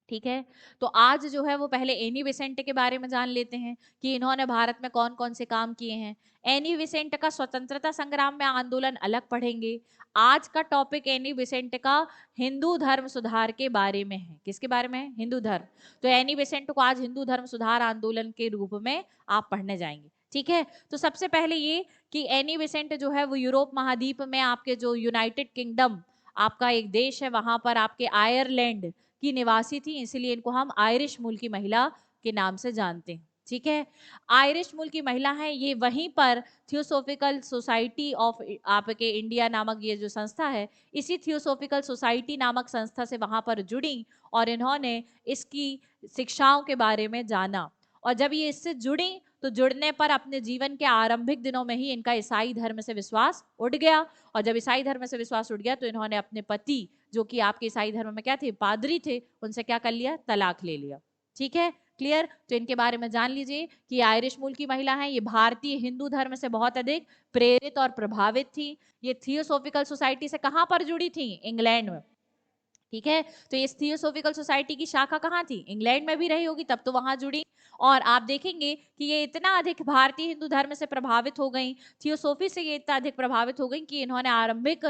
ठीक है, तो आज जो है वो पहले एनी बेसेंट के बारे में जान लेते हैं कि इन्होंने भारत में कौन कौन से काम किए हैं। एनी बेसेंट का स्वतंत्रता संग्राम में आंदोलन अलग पढ़ेंगे। आज का टॉपिक एनी बेसेंट का हिंदू धर्म सुधार के बारे में है। किसके बारे में है? हिंदू धर्म। तो एनी बेसेंट को आज हिंदू धर्म सुधार आंदोलन के रूप में आप पढ़ने जाएंगे। ठीक है, तो सबसे पहले ये कि एनी बेसेंट जो है वो यूरोप महाद्वीप में आपके जो यूनाइटेड किंगडम आपका एक देश है वहां पर आपके आयरलैंड की निवासी थी, इसलिए इनको हम आयरिश मूल की महिला के नाम से जानते हैं। ठीक है, आयरिश मूल की महिला है, ये वहीं पर थियोसॉफिकल सोसाइटी ऑफ आपके इंडिया नामक ये जो संस्था है, इसी थियोसॉफिकल सोसाइटी नामक संस्था से वहां पर जुड़ी और इन्होंने इसकी शिक्षाओं के बारे में जाना। और जब ये इससे जुड़ी तो जुड़ने पर अपने जीवन के आरंभिक दिनों में ही इनका ईसाई धर्म से विश्वास उठ गया। और जब ईसाई धर्म से विश्वास उठ गया तो इन्होंने अपने पति जो कि आपके ईसाई धर्म में क्या थे? पादरी थे, उनसे क्या कर लिया? तलाक ले लिया। ठीक है, क्लियर? तो इनके बारे में जान लीजिए कि ये आयरिश मूल की महिला हैं, ये भारतीय हिंदू धर्म से बहुत अधिक प्रेरित और प्रभावित थी। ये थियोसॉफिकल सोसाइटी से कहां पर जुड़ी थी? इंग्लैंड में। ठीक है, तो ये थियोसॉफिकल सोसाइटी की शाखा कहाँ थी? इंग्लैंड में भी रही होगी, तब तो वहां जुड़ी। और आप देखेंगे कि ये इतना अधिक भारतीय हिंदू धर्म से प्रभावित हो गई, थियोसॉफी से ये इतना अधिक प्रभावित हो गई कि इन्होंने आरंभिक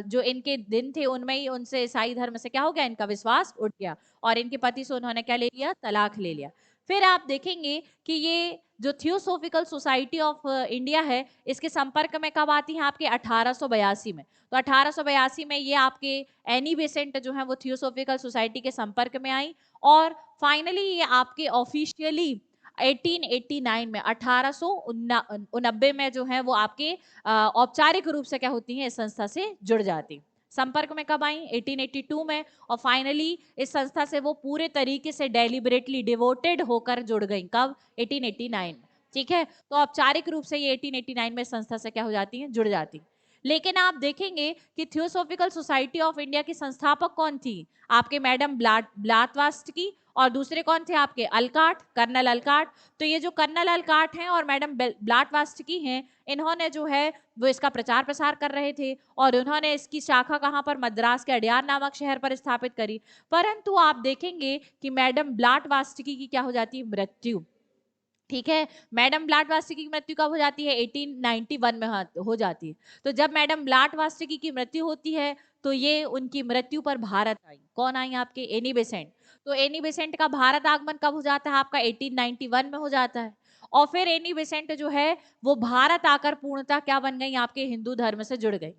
जो इनके दिन थे उनमें ही उनसे ईसाई धर्म से क्या हो गया? इनका विश्वास उठ गया और इनके पति से उन्होंने क्या ले लिया? तलाक ले लिया। फिर आप देखेंगे कि ये जो थियोसॉफिकल सोसाइटी ऑफ इंडिया है, इसके संपर्क में कब आती है? आपके 1882 में। तो 1882 में ये आपके एनी बेसेंट जो है वो थियोसॉफिकल सोसाइटी के संपर्क में आई और फाइनली ये आपके ऑफिशियली 1889 में 1889 में जो है वो आपके औपचारिक रूप से क्या होती है? इस संस्था से जुड़ जाती। संपर्क में कब आई? 1882 में। और फाइनली इस संस्था से वो पूरे तरीके से डेलिबरेटली डिवोटेड होकर जुड़ गई। कब? 1889 में। ठीक है, तो औपचारिक रूप से ये 1889 में संस्था से क्या हो जाती है? जुड़ जाती। लेकिन आप देखेंगे कि थियोसॉफिकल सोसाइटी ऑफ इंडिया की संस्थापक कौन थी? आपके मैडम ब्लाटवास्टकी और दूसरे कौन थे? आपके अलकाट, कर्नल अलकाट। तो ये जो कर्नल अलकाट हैं और मैडम ब्लाटवास्टकी हैं, इन्होंने जो है वो इसका प्रचार प्रसार कर रहे थे और उन्होंने इसकी शाखा कहां पर? मद्रास के अडयार नामक शहर पर स्थापित करी। परंतु आप देखेंगे कि मैडम ब्लाटवास्टकी की क्या हो जाती है? मृत्यु। ठीक है, मैडम ब्लाटवास्टकी की मृत्यु कब हो जाती है? 1891 में हो जाती है। तो जब मैडम ब्लाटवास्टकी की मृत्यु होती है तो ये उनकी मृत्यु पर भारत आई। कौन आई? आपके एनी बेसेंट। तो एनी बेसेंट का भारत आगमन कब हो जाता है? आपका 1891 में हो जाता है। और फिर एनी बेसेंट जो है वो भारत आकर पूर्णतः क्या बन गई? आपके हिंदू धर्म से जुड़ गई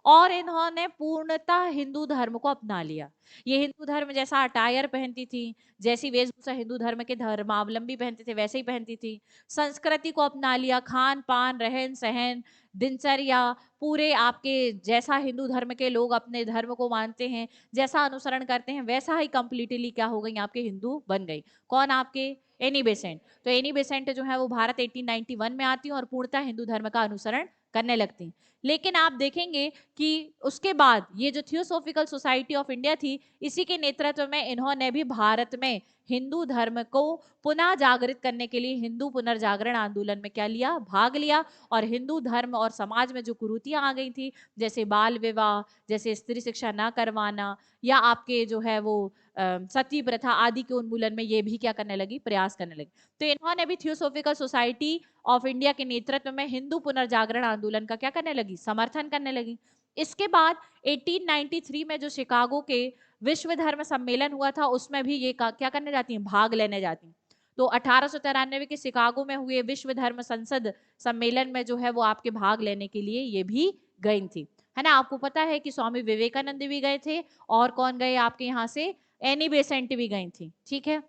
और इन्होंने पूर्णतः हिंदू धर्म को अपना लिया। ये हिंदू धर्म जैसा अटायर पहनती थी, जैसी वेशभूषा हिंदू धर्म के धर्मावलंबी पहनते थे वैसे ही पहनती थी। संस्कृति को अपना लिया, खान पान, रहन सहन, दिनचर्या, पूरे आपके जैसा हिंदू धर्म के लोग अपने धर्म को मानते हैं, जैसा अनुसरण करते हैं, वैसा ही कंप्लीटली क्या हो गई? आपके हिंदू बन गई। कौन? आपके एनी बेसेंट। तो एनी बेसेंट जो है वो भारत 1891 में आती है और पूर्णतः हिंदू धर्म का अनुसरण करने लगती। लेकिन आप देखेंगे कि उसके बाद ये जो थियोसॉफिकल सोसाइटी ऑफ इंडिया थी, इसी के नेतृत्व में इन्होंने भी भारत में हिंदू धर्म को पुनः जागृत करने के लिए हिंदू पुनर्जागरण आंदोलन में क्या लिया? भाग लिया। और हिंदू धर्म और समाज में जो कुरीतियां आ गई थी, जैसे बाल विवाह, जैसे स्त्री शिक्षा न करवाना, या आपके जो है वो सती प्रथा आदि के उन्मूलन में ये भी क्या करने लगी? प्रयास करने लगी। तो इन्होंने भी थियोसॉफिकल सोसाइटी ऑफ इंडिया के नेतृत्व में हिंदू पुनर्जागरण आंदोलन का क्या करने लगी? समर्थन करने लगी। इसके बाद 1893 में जो शिकागो के विश्व धर्म सम्मेलन हुआ था, उसमें भी ये क्या करने जाती हैं? भाग लेने जाती हैं। तो 1893 के शिकागो में हुए विश्व धर्म संसद सम्मेलन में जो है वो आपके भाग लेने के लिए ये भी गई थी, है ना। आपको पता है कि स्वामी विवेकानंद भी गए थे और कौन गए आपके यहाँ से? एनी बेसेंट भी गई थी। ठीक है,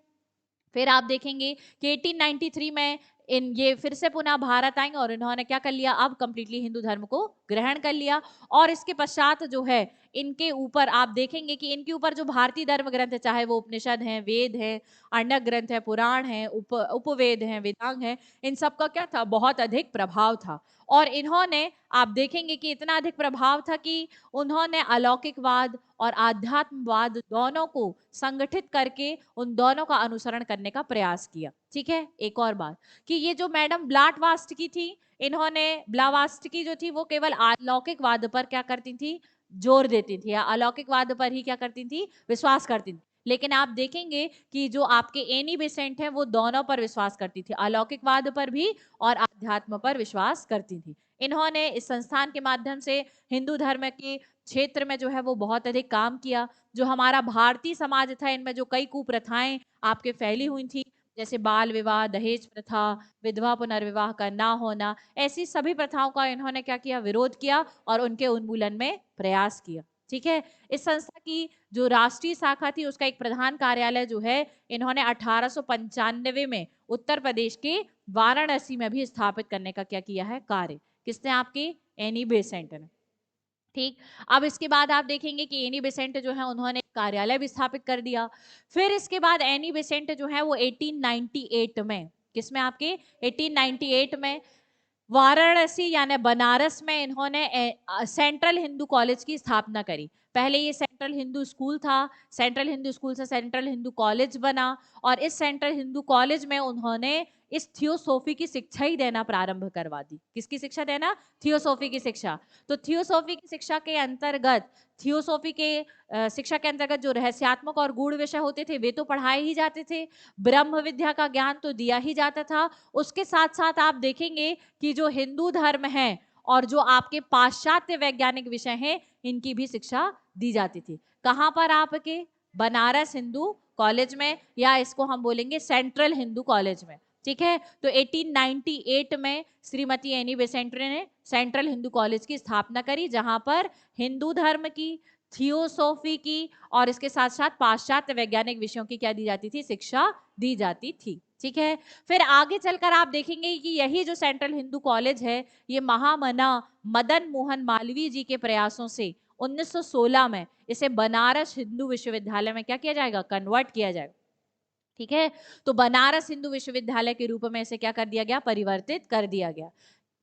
फिर आप देखेंगे कि 1893 में ये फिर से पुनः भारत आई और इन्होंने क्या कर लिया? अब कंप्लीटली हिंदू धर्म को ग्रहण कर लिया। और इसके पश्चात जो है इनके ऊपर आप देखेंगे कि इनके ऊपर जो भारतीय धर्म ग्रंथ है, चाहे वो उपनिषद हैं, वेद हैं, अर्णक ग्रंथ है, पुराण है, उपवेद हैं, वेदांग है, इन सब का क्या था? बहुत अधिक प्रभाव था। और इन्होंने आप देखेंगे कि इतना अधिक प्रभाव था कि उन्होंने अलौकिकवाद और आध्यात्मवाद दोनों को संगठित करके उन दोनों का अनुसरण करने का प्रयास किया। ठीक है, एक और बात कि ये जो मैडम ब्लाटवास्टकी थी, इन्होंने ब्लावास्टकी जो थी वो केवल अलौकिकवाद पर क्या करती थी? जोर देती थी, या अलौकिकवाद पर ही क्या करती थी? विश्वास करती थी। लेकिन आप देखेंगे कि जो आपके एनी बेसेंट है वो दोनों पर विश्वास करती थी, अलौकिकवाद पर भी और आध्यात्म पर विश्वास करती थी। इन्होंने इस संस्थान के माध्यम से हिंदू धर्म के क्षेत्र में जो है वो बहुत अधिक काम किया। जो हमारा भारतीय समाज था, इनमें जो कई कुप्रथाएं आपके फैली हुई थी, जैसे बाल विवाह, दहेज प्रथा, विधवा पुनर्विवाह का ना होना, ऐसी सभी प्रथाओं का इन्होंने क्या किया? विरोध किया और उनके उन्मूलन में प्रयास किया। ठीक है, इस संस्था की जो राष्ट्रीय शाखा थी उसका एक प्रधान कार्यालय जो है इन्होंने 1895 में उत्तर प्रदेश के वाराणसी में भी स्थापित करने का क्या किया है? कार्य। किसने? आपके एनी बेसेंट ने। ठीक, अब इसके बाद आप देखेंगे कि एनी बेसेंट जो है उन्होंने कार्यालय भी स्थापित कर दिया। फिर इसके बाद एनी बेसेंट जो है वो 1898 में, किसमें? आपके 1898 में वाराणसी यानी बनारस में इन्होंने सेंट्रल हिंदू कॉलेज की स्थापना करी। पहले ये सेंट्रल हिंदू स्कूल था, सेंट्रल हिंदू स्कूल से सेंट्रल हिंदू कॉलेज बना, और इस सेंट्रल हिंदू कॉलेज में उन्होंने इस थियोसॉफी की शिक्षा ही देना प्रारंभ करवा दी। किसकी शिक्षा देना? थियोसॉफी की शिक्षा। तो थियोसॉफी की शिक्षा के अंतर्गत, थियोसॉफी के शिक्षा के अंतर्गत जो रहस्यात्मक और गूढ़ विषय होते थे वे तो पढ़ाए ही जाते थे, ब्रह्म विद्या का ज्ञान तो दिया ही जाता था। उसके साथ साथ आप देखेंगे कि जो हिंदू धर्म है और जो आपके पाश्चात्य वैज्ञानिक विषय हैं, इनकी भी शिक्षा दी जाती थी। कहां पर? आपके बनारस हिंदू कॉलेज में, या इसको हम बोलेंगे सेंट्रल हिंदू कॉलेज में। ठीक है, तो 1898 में श्रीमती एनी बेसेंट ने सेंट्रल हिंदू कॉलेज की स्थापना करी, जहां पर हिंदू धर्म की, थियोसॉफी की और इसके साथ साथ पाश्चात्य वैज्ञानिक विषयों की क्या दी जाती थी? शिक्षा दी जाती थी। ठीक है, फिर आगे चलकर आप देखेंगे कि यही जो सेंट्रल हिंदू कॉलेज है, ये महामना मदन मोहन मालवीय जी के प्रयासों से 1916 में इसे बनारस हिंदू विश्वविद्यालय में क्या किया जाएगा? कन्वर्ट किया जाएगा। ठीक है, तो बनारस हिंदू विश्वविद्यालय के रूप में इसे क्या कर दिया गया? परिवर्तित कर दिया गया।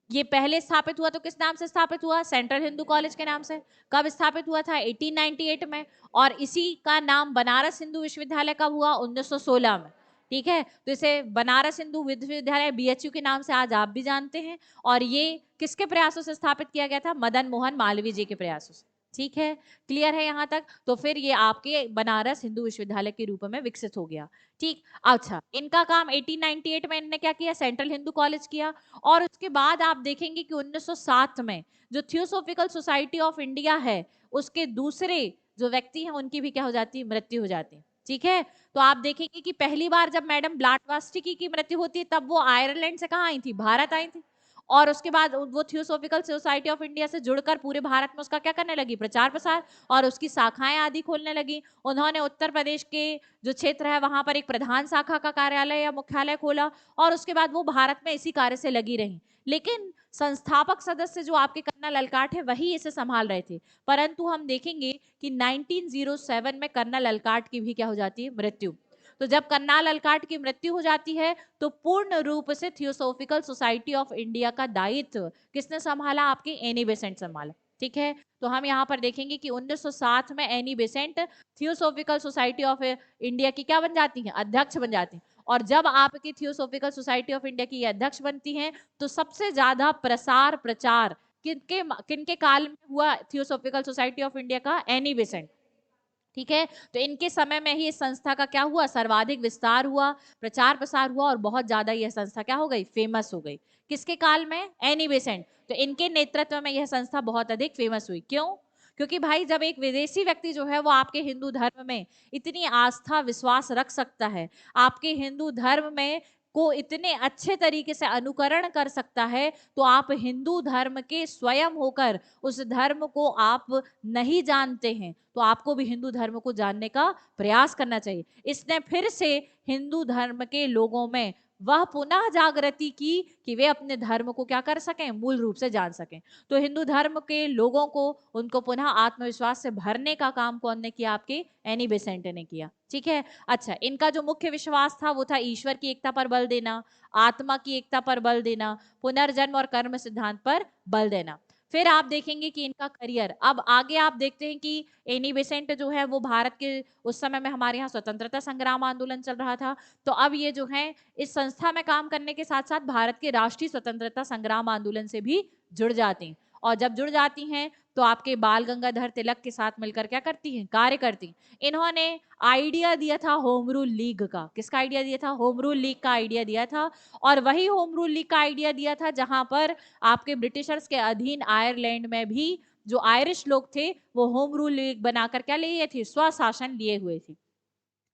ये पहले स्थापित हुआ तो किस नाम से स्थापित हुआ? सेंट्रल हिंदू कॉलेज के नाम से। कब स्थापित हुआ था? 1898 में। और इसी का नाम बनारस हिंदू विश्वविद्यालय कब हुआ? 1916 में। ठीक है, तो इसे बनारस हिंदू विश्वविद्यालय बीएचयू के नाम से आज आप भी जानते हैं। और ये किसके प्रयासों से स्थापित किया गया था? मदन मोहन मालवीय जी के प्रयासों से। ठीक है, क्लियर है यहाँ तक? तो फिर ये आपके बनारस हिंदू विश्वविद्यालय के रूप में विकसित हो गया। ठीक, अच्छा, इनका काम 1898 में इन्होंने क्या किया? सेंट्रल हिंदू कॉलेज किया। और उसके बाद आप देखेंगे कि 1907 में जो थियोसॉफिकल सोसाइटी ऑफ इंडिया है, उसके दूसरे जो व्यक्ति हैं उनकी भी क्या हो जाती है? मृत्यु हो जाती है। ठीक है, तो आप देखेंगे कि पहली बार जब मैडम ब्लाटवास्टिकी की मृत्यु होती है, तब वो आयरलैंड से कहाँ आई थी? भारत आई थी। और उसके बाद वो थियोसॉफिकल सोसाइटी ऑफ इंडिया से जुड़कर पूरे भारत में उसका क्या करने लगी? प्रचार प्रसार, और उसकी शाखाएं आदि खोलने लगी। उन्होंने उत्तर प्रदेश के जो क्षेत्र है वहां पर एक प्रधान शाखा का कार्यालय या मुख्यालय खोला, और उसके बाद वो भारत में इसी कार्य से लगी रही। लेकिन संस्थापक सदस्य जो आपके कर्नल अलकाट है, वही इसे संभाल रहे थे। परंतु हम देखेंगे कि 1907 में कर्नल अलकाट की भी क्या हो जाती है? मृत्यु। तो जब कर्नल अलकाट की मृत्यु हो जाती है, तो पूर्ण रूप से थियोसॉफिकल सोसाइटी ऑफ इंडिया का दायित्व किसने संभाला? आपके एनी बेसेंट संभाला। ठीक है, तो हम यहाँ पर देखेंगे कि 1907 में Annie Besant theosophical society of India की क्या बन जाती हैं? अध्यक्ष बन जाती हैं। और जब आपकी थियोसॉफिकल सोसाइटी ऑफ इंडिया की अध्यक्ष बनती हैं, तो सबसे ज्यादा प्रसार प्रचार किनके किनके काल में हुआ थियोसॉफिकल सोसाइटी ऑफ इंडिया का? Annie Besant. ठीक है, तो इनके समय में ही इस संस्था का क्या हुआ? सर्वाधिक विस्तार हुआ, प्रचार प्रसार हुआ, और बहुत ज्यादा यह संस्था क्या हो गई? फेमस हो गई। किसके काल में? Annie Besant. तो इनके नेतृत्व में यह संस्था बहुत अधिक फेमस हुई। क्यों? क्योंकि भाई जब एक विदेशी व्यक्ति जो है वो आपके हिंदू धर्म में इतनी आस्था विश्वास रख सकता है, आपके हिंदू धर्म में को इतने अच्छे तरीके से अनुकरण कर सकता है, तो आप हिंदू धर्म के स्वयं होकर उस धर्म को आप नहीं जानते हैं, तो आपको भी हिंदू धर्म को जानने का प्रयास करना चाहिए। इसने फिर से हिंदू धर्म के लोगों में वह पुनः जागृति की कि वे अपने धर्म को क्या कर सकें? मूल रूप से जान सकें। तो हिंदू धर्म के लोगों को, उनको पुनः आत्मविश्वास से भरने का काम कौन ने किया? आपके एनी बेसेंट ने किया। ठीक है, अच्छा, इनका जो मुख्य विश्वास था वो था ईश्वर की एकता पर बल देना, आत्मा की एकता पर बल देना, पुनर्जन्म और कर्म सिद्धांत पर बल देना। फिर आप देखेंगे कि इनका करियर, अब आगे आप देखते हैं कि एनी बेसेंट जो है वो भारत के उस समय में हमारे यहाँ स्वतंत्रता संग्राम आंदोलन चल रहा था, तो अब ये जो है इस संस्था में काम करने के साथ साथ भारत के राष्ट्रीय स्वतंत्रता संग्राम आंदोलन से भी जुड़ जाती हैं। और जब जुड़ जाती हैं तो आपके बाल गंगाधर तिलक के साथ मिलकर क्या करती हैं? कार्य करती हैं। इन्होंने आइडिया दिया था होम रूल लीग का। किसका आइडिया दिया था? होम रूल लीग का आइडिया दिया था। और वही होम रूल लीग का आइडिया दिया था जहां पर आपके ब्रिटिशर्स के अधीन आयरलैंड में भी जो आयरिश लोग थे वो होम रूल लीग बनाकर क्या लिए थे? स्वशासन लिए हुए थे।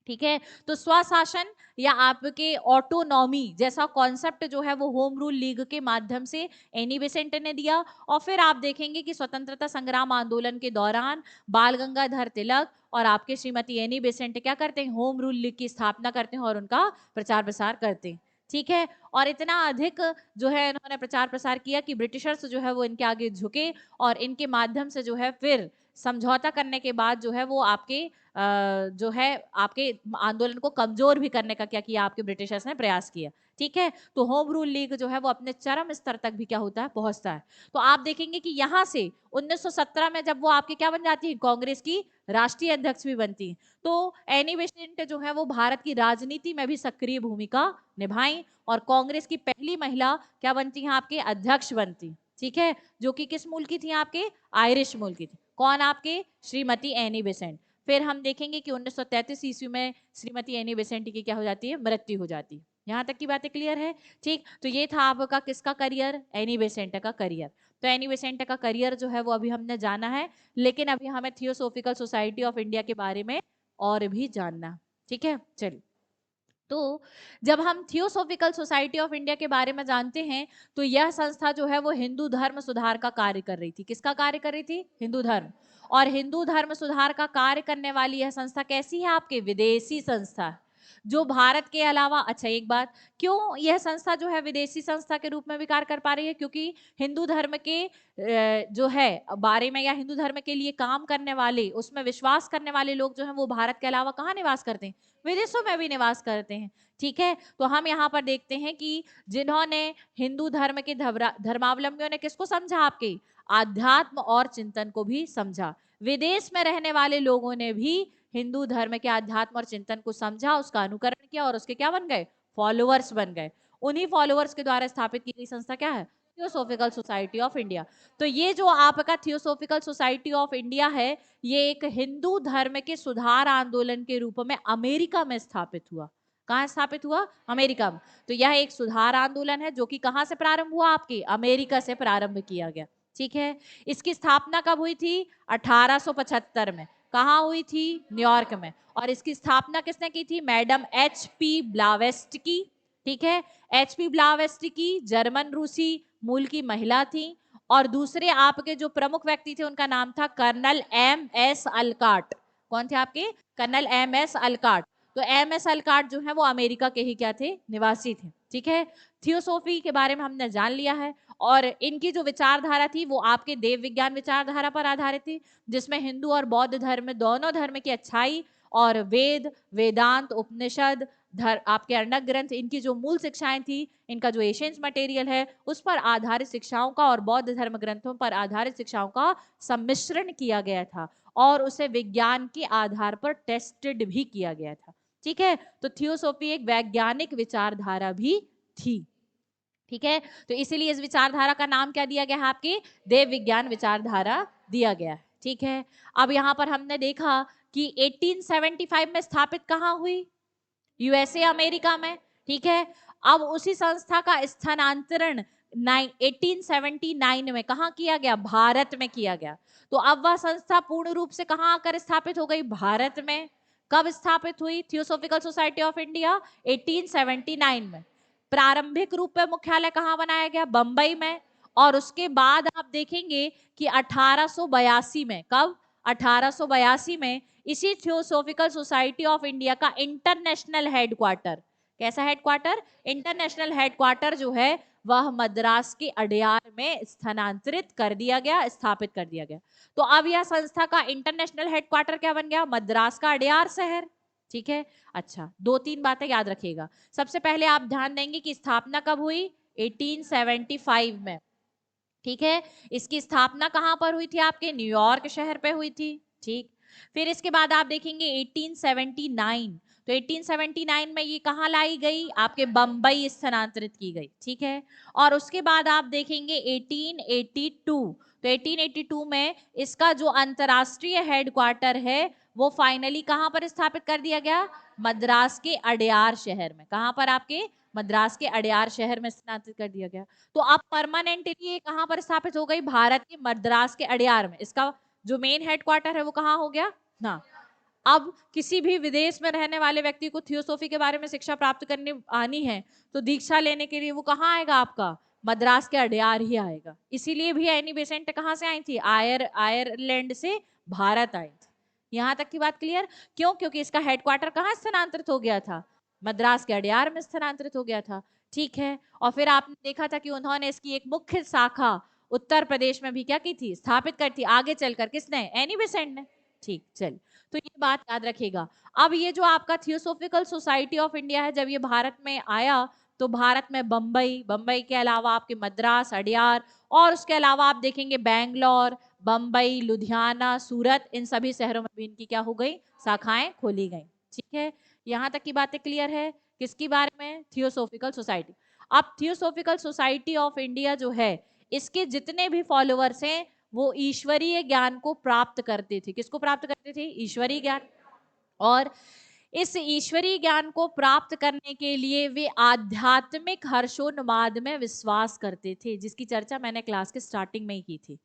ठीक है, तो स्वशासन या आपके ऑटोनॉमी जैसा कॉन्सेप्ट जो है वो होम रूल लीग के माध्यम से एनी बेसेंट ने दिया। और फिर आप देखेंगे कि स्वतंत्रता संग्राम आंदोलन के दौरान बाल गंगाधर तिलक और आपके श्रीमती एनी बेसेंट क्या करते हैं? होम रूल लीग की स्थापना करते हैं और उनका प्रचार प्रसार करते हैं। ठीक है, और इतना अधिक जो है इन्होंने प्रचार प्रसार किया कि ब्रिटिशर्स जो है वो इनके आगे झुके, और इनके माध्यम से जो है फिर समझौता करने के बाद जो है वो आपके जो है आपके आंदोलन को कमजोर भी करने का क्या किया आपके ब्रिटिशर्स ने प्रयास किया। ठीक है, तो होम रूल लीग जो है वो अपने चरम स्तर तक भी क्या होता है, पहुंचता है। तो आप देखेंगे कि यहां से 1917 में जब वो आपके क्या बन जाती है, कांग्रेस की राष्ट्रीय अध्यक्ष भी बनती है, तो एनी बेसेंट जो है वो भारत की राजनीति में भी सक्रिय भूमिका निभाई और कांग्रेस की पहली महिला क्या बनती है, आपके अध्यक्ष बनती। ठीक है, जो कि किस मूल की थी, आपके आयरिश मूल की थी। कौन, आपके श्रीमती एनी बेसेंट। फिर हम देखेंगे कि 1933 ईस्वी में श्रीमती एनी बेसेंट की क्या हो जाती है, मृत्यु हो जाती है। यहाँ तक की बातें क्लियर है। ठीक, तो ये था आपका किसका करियर, एनी बेसेंट का करियर। तो एनी बेसेंट का करियर जो है वो अभी हमने जाना है, लेकिन अभी हमें थियोसॉफिकल सोसाइटी ऑफ इंडिया के बारे में और भी जानना। ठीक है, चलिए। तो जब हम थियोसॉफिकल सोसाइटी ऑफ इंडिया के बारे में जानते हैं, तो यह संस्था जो है वो हिंदू धर्म सुधार का कार्य कर रही थी। किसका कार्य कर रही थी, हिंदू धर्म। और हिंदू धर्म सुधार का कार्य करने वाली यह संस्था कैसी है, आपके विदेशी संस्था, जो भारत के अलावा, अच्छा एक बात, क्यों यह संस्था जो है विदेशी संस्था के रूप में भी कार्य कर पा रही है, क्योंकि हिंदू धर्म के जो है बारे में या हिंदू धर्म के लिए काम करने वाले, उसमें विश्वास करने वाले लोग जो हैं वो भारत के अलावा कहाँ निवास करते हैं, विदेशों में भी निवास करते हैं। ठीक है, तो हम यहाँ पर देखते हैं कि जिन्होंने हिंदू धर्म के धर्मावलंबियों ने किसको समझा, आपके आध्यात्म और चिंतन को भी समझा। विदेश में रहने वाले लोगों ने भी हिंदू धर्म के आध्यात्म और चिंतन को समझा, उसका अनुकरण किया और उसके क्या बन गए, फॉलोअर्स बन गए। उन्हीं फॉलोअर्स के द्वारा स्थापित की गई संस्था क्या है, थियोसॉफिकल सोसाइटी ऑफ इंडिया। तो ये जो आपका थियोसॉफिकल सोसाइटी ऑफ इंडिया है, ये एक हिंदू धर्म के सुधार आंदोलन के रूप में अमेरिका में स्थापित हुआ। कहाँ स्थापित हुआ, अमेरिका में। तो यह एक सुधार आंदोलन है जो कि कहाँ से प्रारंभ हुआ, आपके अमेरिका से प्रारंभ किया गया। ठीक है, इसकी स्थापना कब हुई थी, 1875 में। कहाँ हुई थी, न्यूयॉर्क में। और इसकी स्थापना किसने की थी, मैडम HP ब्लावेस्टकी। ठीक है, HP ब्लावेस्टकी जर्मन रूसी मूल की महिला थी। और दूसरे आपके जो प्रमुख व्यक्ति थे उनका नाम था कर्नल MS अलकाट। कौन थे आपके, कर्नल MS अलकाट। तो MS अलकाट जो है वो अमेरिका के ही क्या थे, निवासी थे। ठीक है, थियोसॉफी के बारे में हमने जान लिया है। और इनकी जो विचारधारा थी वो आपके देव विज्ञान विचारधारा पर आधारित थी, जिसमें हिंदू और बौद्ध धर्म दोनों धर्म की अच्छाई और वेद, वेदांत, उपनिषद, आपके अर्णक ग्रंथ, इनकी जो मूल शिक्षाएं थी, इनका जो एशियंस मटेरियल है उस पर आधारित शिक्षाओं का और बौद्ध धर्म ग्रंथों पर आधारित शिक्षाओं का सम्मिश्रण किया गया था और उसे विज्ञान के आधार पर टेस्टेड भी किया गया था। ठीक है, तो थियोसॉफी एक वैज्ञानिक विचारधारा भी थी। ठीक है, तो इसीलिए इस विचारधारा का नाम क्या दिया गया है, आपके देव विज्ञान विचारधारा दिया गया है। ठीक है, अब यहाँ पर हमने देखा कि 1875 में स्थापित कहाँ हुई, USA अमेरिका में। ठीक है, अब उसी संस्था का स्थानांतरण 1879 में कहाँ किया गया, भारत में किया गया। तो अब वह संस्था पूर्ण रूप से कहाँ आकर स्थापित हो गई, भारत में। कब स्थापित हुई थियोसॉफिकल सोसाइटी ऑफ इंडिया, 1879 में। प्रारंभिक रूप में मुख्यालय कहाँ बनाया गया, बंबई में। और उसके बाद आप देखेंगे कि 1882 में, कब, 1882 में इसी थियोसॉफिकल सोसाइटी ऑफ इंडिया का इंटरनेशनल हेडक्वार्टर, कैसा हेडक्वार्टर, इंटरनेशनल हेडक्वार्टर जो है वह मद्रास के अडयार में स्थानांतरित कर दिया गया, स्थापित कर दिया गया। तो अब यह संस्था का इंटरनेशनल हेडक्वार्टर क्या बन गया, मद्रास का अडयार शहर। ठीक है, अच्छा, दो तीन बातें याद रखिएगा। सबसे पहले आप ध्यान देंगे कि स्थापना कब हुई, 1875 में। ठीक है, इसकी स्थापना कहां पर हुई थी, आपके न्यूयॉर्क शहर पे हुई थी। ठीक, फिर इसके बाद आप देखेंगे 1879, तो 1879 में ये कहां लाई गई, आपके बंबई स्थानांतरित की गई। ठीक है, और उसके बाद आप देखेंगे 1882, तो 1882 में इसका जो अंतरराष्ट्रीय हेडक्वार्टर है वो फाइनली कहां पर स्थापित कर दिया गया, मद्रास के अडयार शहर में। कहां पर, आपके मद्रास के अडयार शहर में स्थानांतरित कर दिया गया। तो अब परमानेंटली ये कहां पर स्थापित हो गई, भारत के मद्रास के अडयार में। इसका जो मेन हेडक्वार्टर है वो कहां हो गया ना। अब किसी भी विदेश में रहने वाले व्यक्ति को थियोसॉफी के बारे में शिक्षा प्राप्त करनी आनी है तो दीक्षा लेने के लिए वो कहाँ आएगा, आपका मद्रास के अडयार ही आएगा। इसीलिए भी एनी बेसेंट कहाँ से आई थी, आयरलैंड से भारत आई थी। यहाँ तक की बात क्लियर, क्यों, क्योंकि इसका हेडक्वार्टर कहाँ स्थानांतरित हो गया था, मद्रास के अडयार में स्थानांतरित हो गया था। ठीक है, और फिर आपने देखा था कि उन्होंने इसकी एक मुख्य शाखा उत्तर प्रदेश में भी क्या की थी, स्थापित कर थी। आगे चलकर किसने, एनी बेसेंट ने। ठीक, चल, तो ये बात याद रखिएगा। अब ये जो आपका थियोसॉफिकल सोसाइटी ऑफ इंडिया है, जब ये भारत में आया तो भारत में बम्बई, बम्बई के अलावा आपके मद्रास, अडयार, और उसके अलावा आप देखेंगे बैंगलोर, बम्बई, लुधियाना, सूरत, इन सभी शहरों में भी इनकी क्या हो गई, शाखाएं खोली गई। ठीक है, यहाँ तक की बातें क्लियर है। किसकी बारे में, थियोसॉफिकल सोसाइटी। अब थियोसॉफिकल सोसाइटी ऑफ इंडिया जो है, इसके जितने भी फॉलोअर्स हैं वो ईश्वरीय ज्ञान को प्राप्त करते थे। किसको प्राप्त करते थे, ईश्वरीय ज्ञान। और इस ईश्वरीय ज्ञान को प्राप्त करने के लिए वे आध्यात्मिक हर्षोन्माद में विश्वास करते थे, जिसकी चर्चा मैंने क्लास के स्टार्टिंग में ही की थी।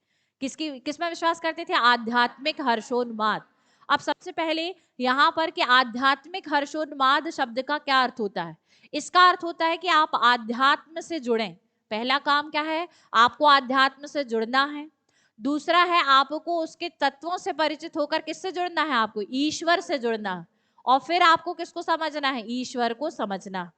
किसमें विश्वास करते थे, आध्यात्मिक हर्षोन्माद। अब सबसे पहले यहाँ पर कि आध्यात्मिक हर्षोन्माद शब्द का क्या अर्थ होता है। इसका अर्थ होता है कि आप आध्यात्म से जुड़ें। पहला काम क्या है, आपको आध्यात्म से जुड़ना है। दूसरा है आपको उसके तत्वों से परिचित होकर किससे जुड़ना है, आपको ईश्वर से जुड़ना है। और फिर आपको किसको समझना है, ईश्वर को समझना।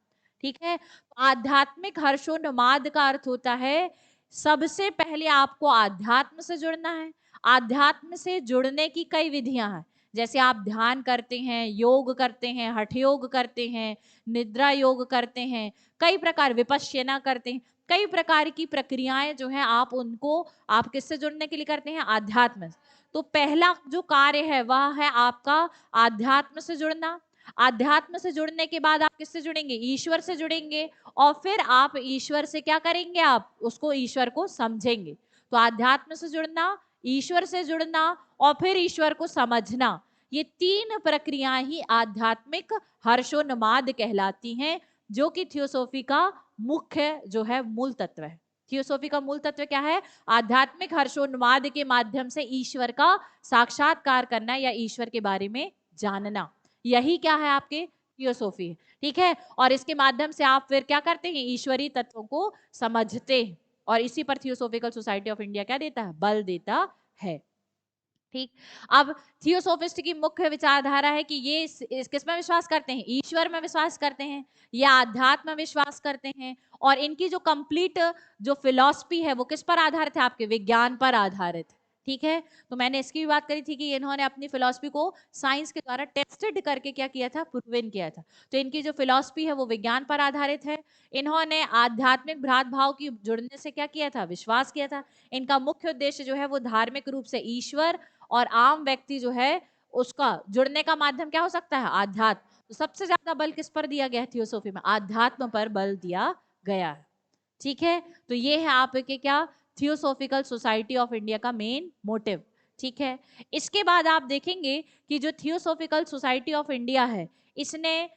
ठीक है, आध्यात्मिक हर्षोन्माद का अर्थ होता है सबसे पहले आपको आध्यात्म से जुड़ना है। आध्यात्म से जुड़ने की कई विधियां हैं, जैसे आप ध्यान करते हैं, योग करते हैं, हठ योग करते हैं, निद्रा योग करते हैं, कई प्रकार विपश्यना करते हैं, कई प्रकार की प्रक्रियाएं जो है आप उनको, आप किससे जुड़ने के लिए करते हैं, आध्यात्म। तो पहला जो कार्य है वह है आपका आध्यात्म से जुड़ना। आध्यात्म से जुड़ने के बाद आप किससे जुड़ेंगे, ईश्वर से जुड़ेंगे। और फिर आप ईश्वर से क्या करेंगे, आप उसको, ईश्वर को समझेंगे। तो आध्यात्म से जुड़ना, ईश्वर से जुड़ना और फिर ईश्वर को समझना, ये तीन प्रक्रियाएं ही आध्यात्मिक हर्षोन्माद कहलाती हैं, जो कि थियोसॉफी का मुख्य जो है मूल तत्व है। थियोसॉफी का मूल तत्व क्या है, आध्यात्मिक हर्षोन्माद के माध्यम से ईश्वर का साक्षात्कार करना या ईश्वर के बारे में जानना, यही क्या है आपके थियोसॉफी। ठीक है, और इसके माध्यम से आप फिर क्या करते हैं, ईश्वरीय तत्वों को समझते हैं। और इसी पर थियोसॉफिकल सोसाइटी ऑफ इंडिया क्या देता है, बल देता है। ठीक, अब थियोसॉफिस्ट की मुख्य विचारधारा है कि ये इस किस में विश्वास करते हैं, ईश्वर में विश्वास करते हैं, या आध्यात्म में विश्वास करते हैं। और इनकी जो कंप्लीट जो फिलॉसफी है वो किस पर आधारित है, आपके विज्ञान पर आधारित। ठीक है, तो मैंने इसकी भी बात करी थी कि इन्होंने अपनी फिलॉसफी को साइंस के द्वारा टेस्टेड करके क्या किया था, प्रूवन किया था। तो इनकी जो फिलॉसफी है वो विज्ञान पर आधारित है। इन्होंने आध्यात्मिक भ्रात भाव की जुड़ने से क्या किया था, विश्वास किया था। इनका मुख्य उद्देश्य जो है वो धार्मिक रूप से ईश्वर और आम व्यक्ति जो है उसका जुड़ने का माध्यम क्या हो सकता है, आध्यात्म। तो सबसे ज्यादा बल किस पर दिया गया है थियोसॉफी में, आध्यात्म पर बल दिया गया है। ठीक है, तो ये है आपके क्या, थियोसॉफिकल सोसाइटी ऑफ इंडिया का मेन मोटिव। ठीक है, इसके बाद आप देखेंगे कि जो थियोसॉफिकल सोसाइटी ऑफ इंडिया है, इसने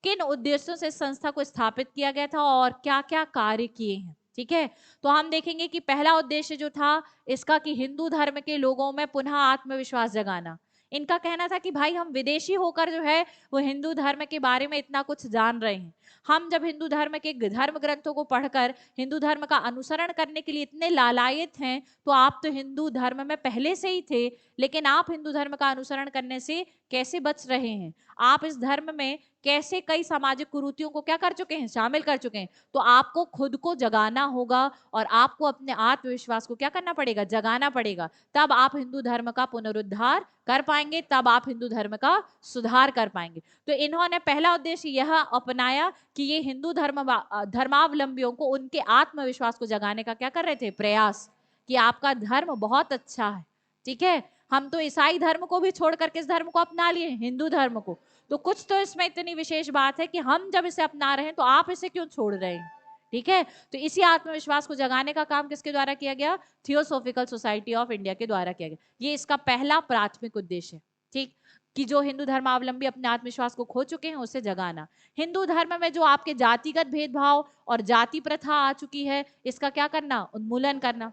किन उद्देश्यों से संस्था को स्थापित किया गया था और क्या क्या कार्य किए हैं। ठीक है, तो हम देखेंगे कि पहला उद्देश्य जो था इसका, कि हिंदू धर्म के लोगों में पुनः आत्मविश्वास जगाना। इनका कहना था कि भाई हम विदेशी होकर जो है वो हिंदू धर्म के बारे में इतना कुछ जान रहे हैं, हम जब हिंदू धर्म के धर्म ग्रंथों को पढ़कर हिंदू धर्म का अनुसरण करने के लिए इतने लालायित हैं, तो आप तो हिंदू धर्म में पहले से ही थे, लेकिन आप हिंदू धर्म का अनुसरण करने से कैसे बच रहे हैं, आप इस धर्म में कैसे कई सामाजिक कुरीतियों को क्या कर चुके हैं, शामिल कर चुके हैं। तो आपको खुद को जगाना होगा और आपको अपने आत्मविश्वास को क्या करना पड़ेगा, जगाना पड़ेगा। तब आप हिंदू धर्म का पुनरुद्धार कर पाएंगे, तब आप हिंदू धर्म का सुधार कर पाएंगे। तो इन्होंने पहला उद्देश्य यह अपनाया कि ये हिंदू धर्मावलंबियों को उनके आत्मविश्वास को जगाने का क्या कर रहे थे, प्रयास, कि आपका धर्म बहुत अच्छा है। ठीक है, हम तो ईसाई धर्म को भी छोड़कर किस धर्म को अपना लिए, हिंदू धर्म को। तो कुछ तो इसमें इतनी विशेष बात है कि हम जब इसे अपना रहे हैं तो आप इसे क्यों छोड़ रहे हैं। ठीक है, तो इसी आत्मविश्वास को जगाने का काम किसके द्वारा किया गया, थियोसॉफिकल सोसाइटी ऑफ इंडिया के द्वारा किया गया। ये इसका पहला प्राथमिक उद्देश्य है। ठीक, कि जो हिंदू धर्मावलंबी अपने आत्मविश्वास को खो चुके हैं उसे जगाना। हिंदू धर्म में जो आपके जातिगत भेदभाव और जाति प्रथा आ चुकी है, इसका क्या करना, उन्मूलन करना।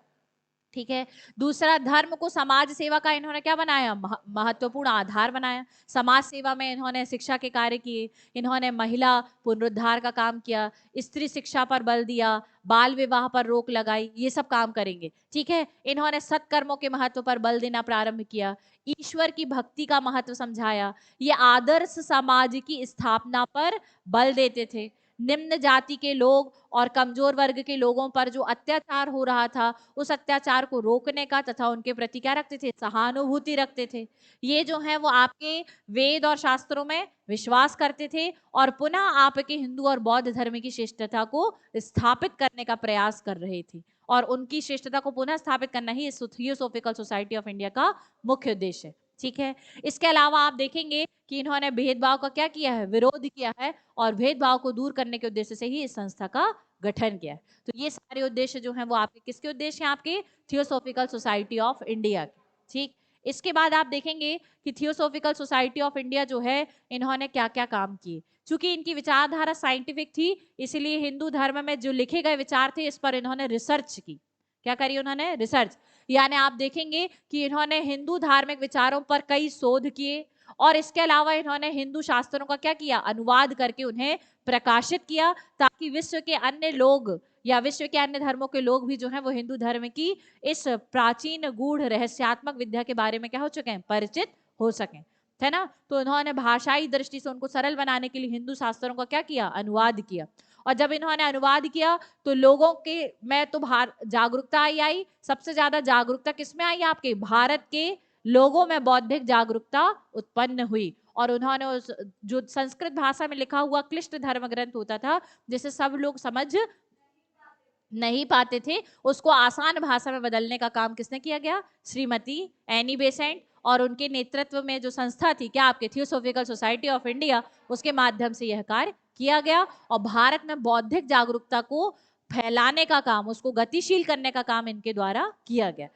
ठीक है, दूसरा, धर्म को समाज सेवा का इन्होंने क्या बनाया, महत्वपूर्ण आधार बनाया। समाज सेवा में इन्होंने शिक्षा के कार्य किए, इन्होंने महिला पुनरुद्धार का काम किया, स्त्री शिक्षा पर बल दिया, बाल विवाह पर रोक लगाई, ये सब काम करेंगे। ठीक है, इन्होंने सत्कर्मों के महत्व पर बल देना प्रारंभ किया, ईश्वर की भक्ति का महत्व समझाया, ये आदर्श समाज की स्थापना पर बल देते थे। निम्न जाति के लोग और कमजोर वर्ग के लोगों पर जो अत्याचार हो रहा था उस अत्याचार को रोकने का तथा उनके प्रति क्या रखते थे, सहानुभूति रखते थे। ये जो है वो आपके वेद और शास्त्रों में विश्वास करते थे और पुनः आपके हिंदू और बौद्ध धर्म की श्रेष्ठता को स्थापित करने का प्रयास कर रहे थे और उनकी श्रेष्ठता को पुनः स्थापित करना ही थियोसॉफिकल सोसाइटी ऑफ इंडिया का मुख्य उद्देश्य है। ठीक है, इसके अलावा आप देखेंगे कि इन्होंने भेदभाव का क्या किया है, विरोध किया है और भेदभाव को दूर करने के उद्देश्य से ही इस संस्था का गठन किया है। तो ये सारे उद्देश्य जो हैं वो आपके किसके उद्देश्य हैं, आपके थियोसॉफिकल सोसाइटी ऑफ इंडिया के। ठीक, इसके बाद आप देखेंगे कि थियोसॉफिकल सोसाइटी ऑफ इंडिया जो है इन्होंने क्या क्या काम किए। चूंकि इनकी विचारधारा साइंटिफिक थी इसलिए हिंदू धर्म में जो लिखे गए विचार थे इस पर इन्होंने रिसर्च की। क्या करी उन्होंने, रिसर्च। यानी आप देखेंगे कि इन्होंने हिंदू धार्मिक विचारों पर कई शोध किए और इसके अलावा इन्होंने हिंदू शास्त्रों का क्या किया, अनुवाद करके उन्हें प्रकाशित किया ताकि विश्व के अन्य लोग या विश्व के अन्य धर्मों के लोग भी जो है वो हिंदू धर्म की इस प्राचीन गूढ़ रहस्यात्मक विद्या के बारे में क्या हो चुके हैं, परिचित हो सकें, है ना। तो इन्होंने भाषाई दृष्टि से उनको सरल बनाने के लिए हिंदू शास्त्रों का क्या किया, अनुवाद किया। और जब इन्होंने अनुवाद किया तो लोगों के में तो जागरूकता आई। सबसे ज्यादा जागरूकता किसमें आई, आपके भारत के लोगों में बौद्धिक जागरूकता उत्पन्न हुई और उन्होंने उस जो संस्कृत भाषा में लिखा हुआ क्लिष्ट धर्म ग्रंथ होता था जिसे सब लोग समझ नहीं पाते थे उसको आसान भाषा में बदलने का काम किसने किया गया, श्रीमती एनी बेसेंट और उनके नेतृत्व में जो संस्था थी क्या आपके थियोसॉफिकल सोसाइटी ऑफ इंडिया, उसके माध्यम से यह कार्य किया गया और भारत में बौद्धिक जागरूकता को फैलाने का काम, उसको गतिशील करने का काम इनके द्वारा किया गया।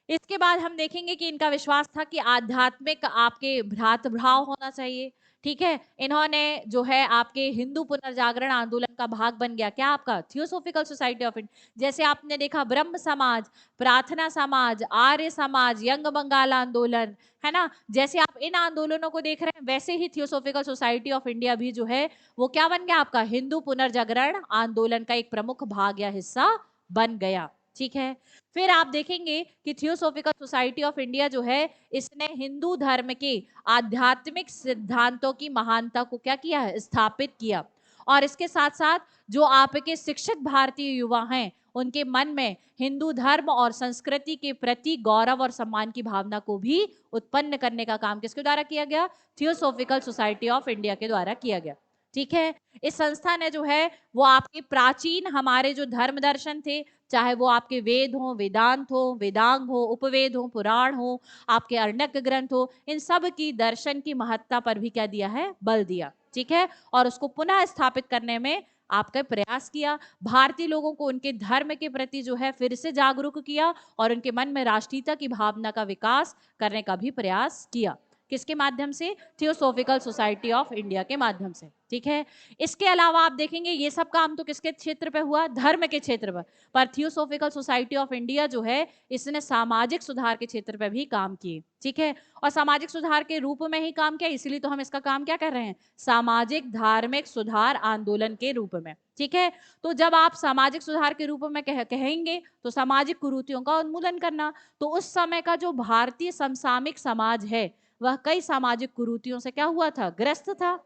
इसके बाद हम देखेंगे कि इनका विश्वास था कि आध्यात्मिक आपके भ्रातृभाव होना चाहिए। ठीक है, इन्होंने जो है आपके हिंदू पुनर्जागरण आंदोलन का भाग बन गया क्या आपका थियोसॉफिकल सोसाइटी ऑफ इंडिया। जैसे आपने देखा ब्रह्म समाज, प्रार्थना समाज, आर्य समाज, यंग बंगाल आंदोलन, है ना, जैसे आप इन आंदोलनों को देख रहे हैं वैसे ही थियोसॉफिकल सोसाइटी ऑफ इंडिया भी जो है वो क्या बन गया, आपका हिंदू पुनर्जागरण आंदोलन का एक प्रमुख भाग या हिस्सा बन गया। ठीक है, फिर आप देखेंगे कि थियोसॉफिकल सोसाइटी ऑफ इंडिया जो है इसने हिंदू धर्म के आध्यात्मिक सिद्धांतों की महानता को क्या किया है, स्थापित किया और इसके साथ साथ जो आपके शिक्षित भारतीय युवा हैं उनके मन में हिंदू धर्म और संस्कृति के प्रति गौरव और सम्मान की भावना को भी उत्पन्न करने का काम किसके द्वारा किया गया, थियोसॉफिकल सोसाइटी ऑफ इंडिया के द्वारा किया गया। ठीक है, इस संस्था ने जो है वो आपके प्राचीन हमारे जो धर्म दर्शन थे, चाहे वो आपके वेद हो, वेदांत हो, वेदांग हो, उपवेद हो, पुराण हो, आपके अर्णक ग्रंथ हो, इन सब की दर्शन की महत्ता पर भी क्या दिया है, बल दिया। ठीक है, और उसको पुनः स्थापित करने में आपका प्रयास किया, भारतीय लोगों को उनके धर्म के प्रति जो है फिर से जागरूक किया और उनके मन में राष्ट्रीयता की भावना का विकास करने का भी प्रयास किया। किसके माध्यम से, थियोसॉफिकल सोसाइटी ऑफ इंडिया के माध्यम से। ठीक है, इसके अलावा आप देखेंगे ये सब काम तो किसके क्षेत्र पे हुआ, धर्म के क्षेत्र पर थियोसॉफिकल सोसाइटी ऑफ इंडिया जो है इसने सामाजिक सुधार के क्षेत्र पे भी काम किए। ठीक है, और सामाजिक सुधार के रूप में ही काम किया, इसलिए तो हम इसका काम क्या कर रहे हैं, सामाजिक धार्मिक सुधार आंदोलन के रूप में। ठीक है, तो जब आप सामाजिक सुधार के रूप में कहेंगे तो सामाजिक कुरीतियों का उन्मूलन करना, तो उस समय का जो भारतीय समसामयिक समाज है वह कई सामाजिक कुरीतियों से क्या हुआ था, ग्रस्त था।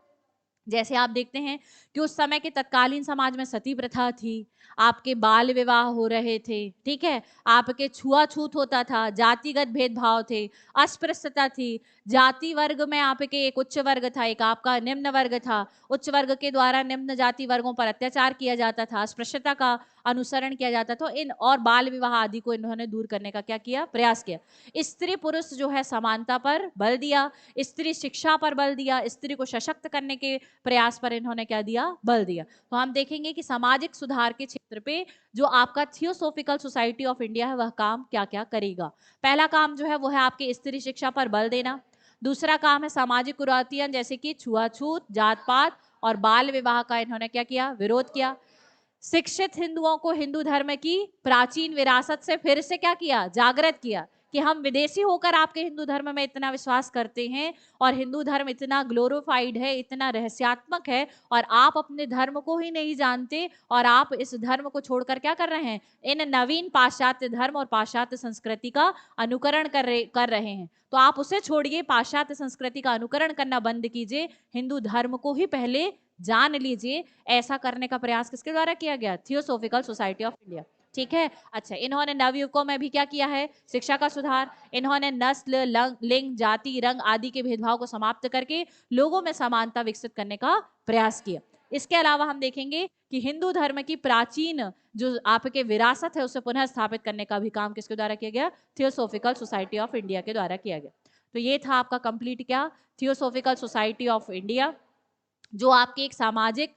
जैसे आप देखते हैं कि उस समय के तत्कालीन समाज में सती प्रथा थी, आपके बाल विवाह हो रहे थे, ठीक है, आपके छुआछूत होता था, जातिगत भेदभाव थे, अस्पृश्यता थी, जाति वर्ग में आपके एक उच्च वर्ग था, एक आपका निम्न वर्ग था, उच्च वर्ग के द्वारा निम्न जाति वर्गों पर अत्याचार किया जाता था, अस्पृश्यता का अनुसरण किया जाता था, इन और बाल विवाह आदि को इन्होंने दूर करने का क्या किया, प्रयास किया। स्त्री पुरुष जो है समानता पर बल दिया, स्त्री शिक्षा पर बल दिया, स्त्री को सशक्त करने के प्रयास पर इन्होंने क्या दिया, बल दिया। तो हम देखेंगे कि सामाजिक सुधार के क्षेत्र पे जो आपका थियोसॉफिकल सोसाइटी ऑफ इंडिया है वह काम क्या क्या करेगा। पहला काम जो है वो है आपके स्त्री शिक्षा पर बल देना। दूसरा काम है सामाजिक कुरीतियां जैसे कि छुआछूत, जात पात और बाल विवाह का इन्होंने क्या किया, विरोध किया। शिक्षित हिंदुओं को हिंदू धर्म की प्राचीन विरासत से फिर से क्या किया, जागृत किया कि हम विदेशी होकर आपके हिंदू धर्म में इतना विश्वास करते हैं और हिंदू धर्म इतना ग्लोरिफाइड है, इतना रहस्यात्मक है और आप अपने धर्म को ही नहीं जानते और आप इस धर्म को छोड़कर क्या कर रहे हैं, इन नवीन पाश्चात्य धर्म और पाश्चात्य संस्कृति का अनुकरण कर रहे हैं। तो आप उसे छोड़िए, पाश्चात्य संस्कृति का अनुकरण करना बंद कीजिए, हिंदू धर्म को ही पहले जान लीजिए ऐसा करने का प्रयास किसके द्वारा किया गया? Theosophical society of India. ठीक है। अच्छा, इन्होंने नवयुवकों में भी क्या किया है? शिक्षा का सुधार। इन्होंने नस्ल, लिंग, जाति, रंग आदि के भेदभाव को समाप्त करके लोगों में समानता विकसित करने का प्रयास किया। इसके अलावा हम देखेंगे कि हिंदू धर्म की प्राचीन जो आपके विरासत है उसे पुनः स्थापित करने का भी काम किसके द्वारा किया गया? थियोसॉफिकल सोसाइटी ऑफ इंडिया के द्वारा किया गया। तो ये था आपका कंप्लीट क्या? थियोसॉफिकल सोसाइटी ऑफ इंडिया, जो आपके एक सामाजिक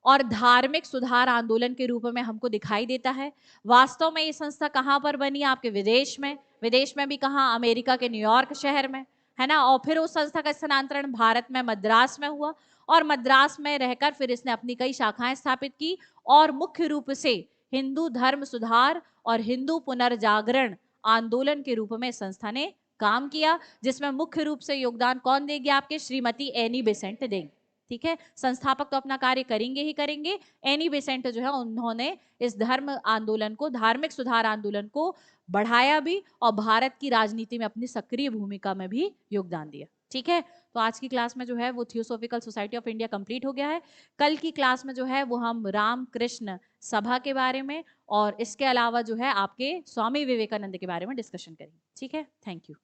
और धार्मिक सुधार आंदोलन के रूप में हमको दिखाई देता है। वास्तव में ये संस्था कहाँ पर बनी? आपके विदेश में भी कहाँ? अमेरिका के न्यूयॉर्क शहर में, है ना। और फिर उस संस्था का स्थानांतरण भारत में मद्रास में हुआ, और मद्रास में रहकर फिर इसने अपनी कई शाखाएं स्थापित की, और मुख्य रूप से हिंदू धर्म सुधार और हिंदू पुनर्जागरण आंदोलन के रूप में संस्था ने काम किया, जिसमें मुख्य रूप से योगदान कौन देगी? आपके श्रीमती एनी बेसेंट देंगे। ठीक है। संस्थापक तो अपना कार्य करेंगे ही करेंगे। एनी बेसेंट जो है उन्होंने इस धर्म आंदोलन को, धार्मिक सुधार आंदोलन को बढ़ाया भी, और भारत की राजनीति में अपनी सक्रिय भूमिका में भी योगदान दिया। ठीक है। तो आज की क्लास में जो है वो theosophical society of India complete हो गया है। कल की क्लास में जो है वो हम रामकृष्ण सभा के बारे में और इसके अलावा जो है आपके स्वामी विवेकानंद के बारे में डिस्कशन करेंगे। ठीक है। Thank you.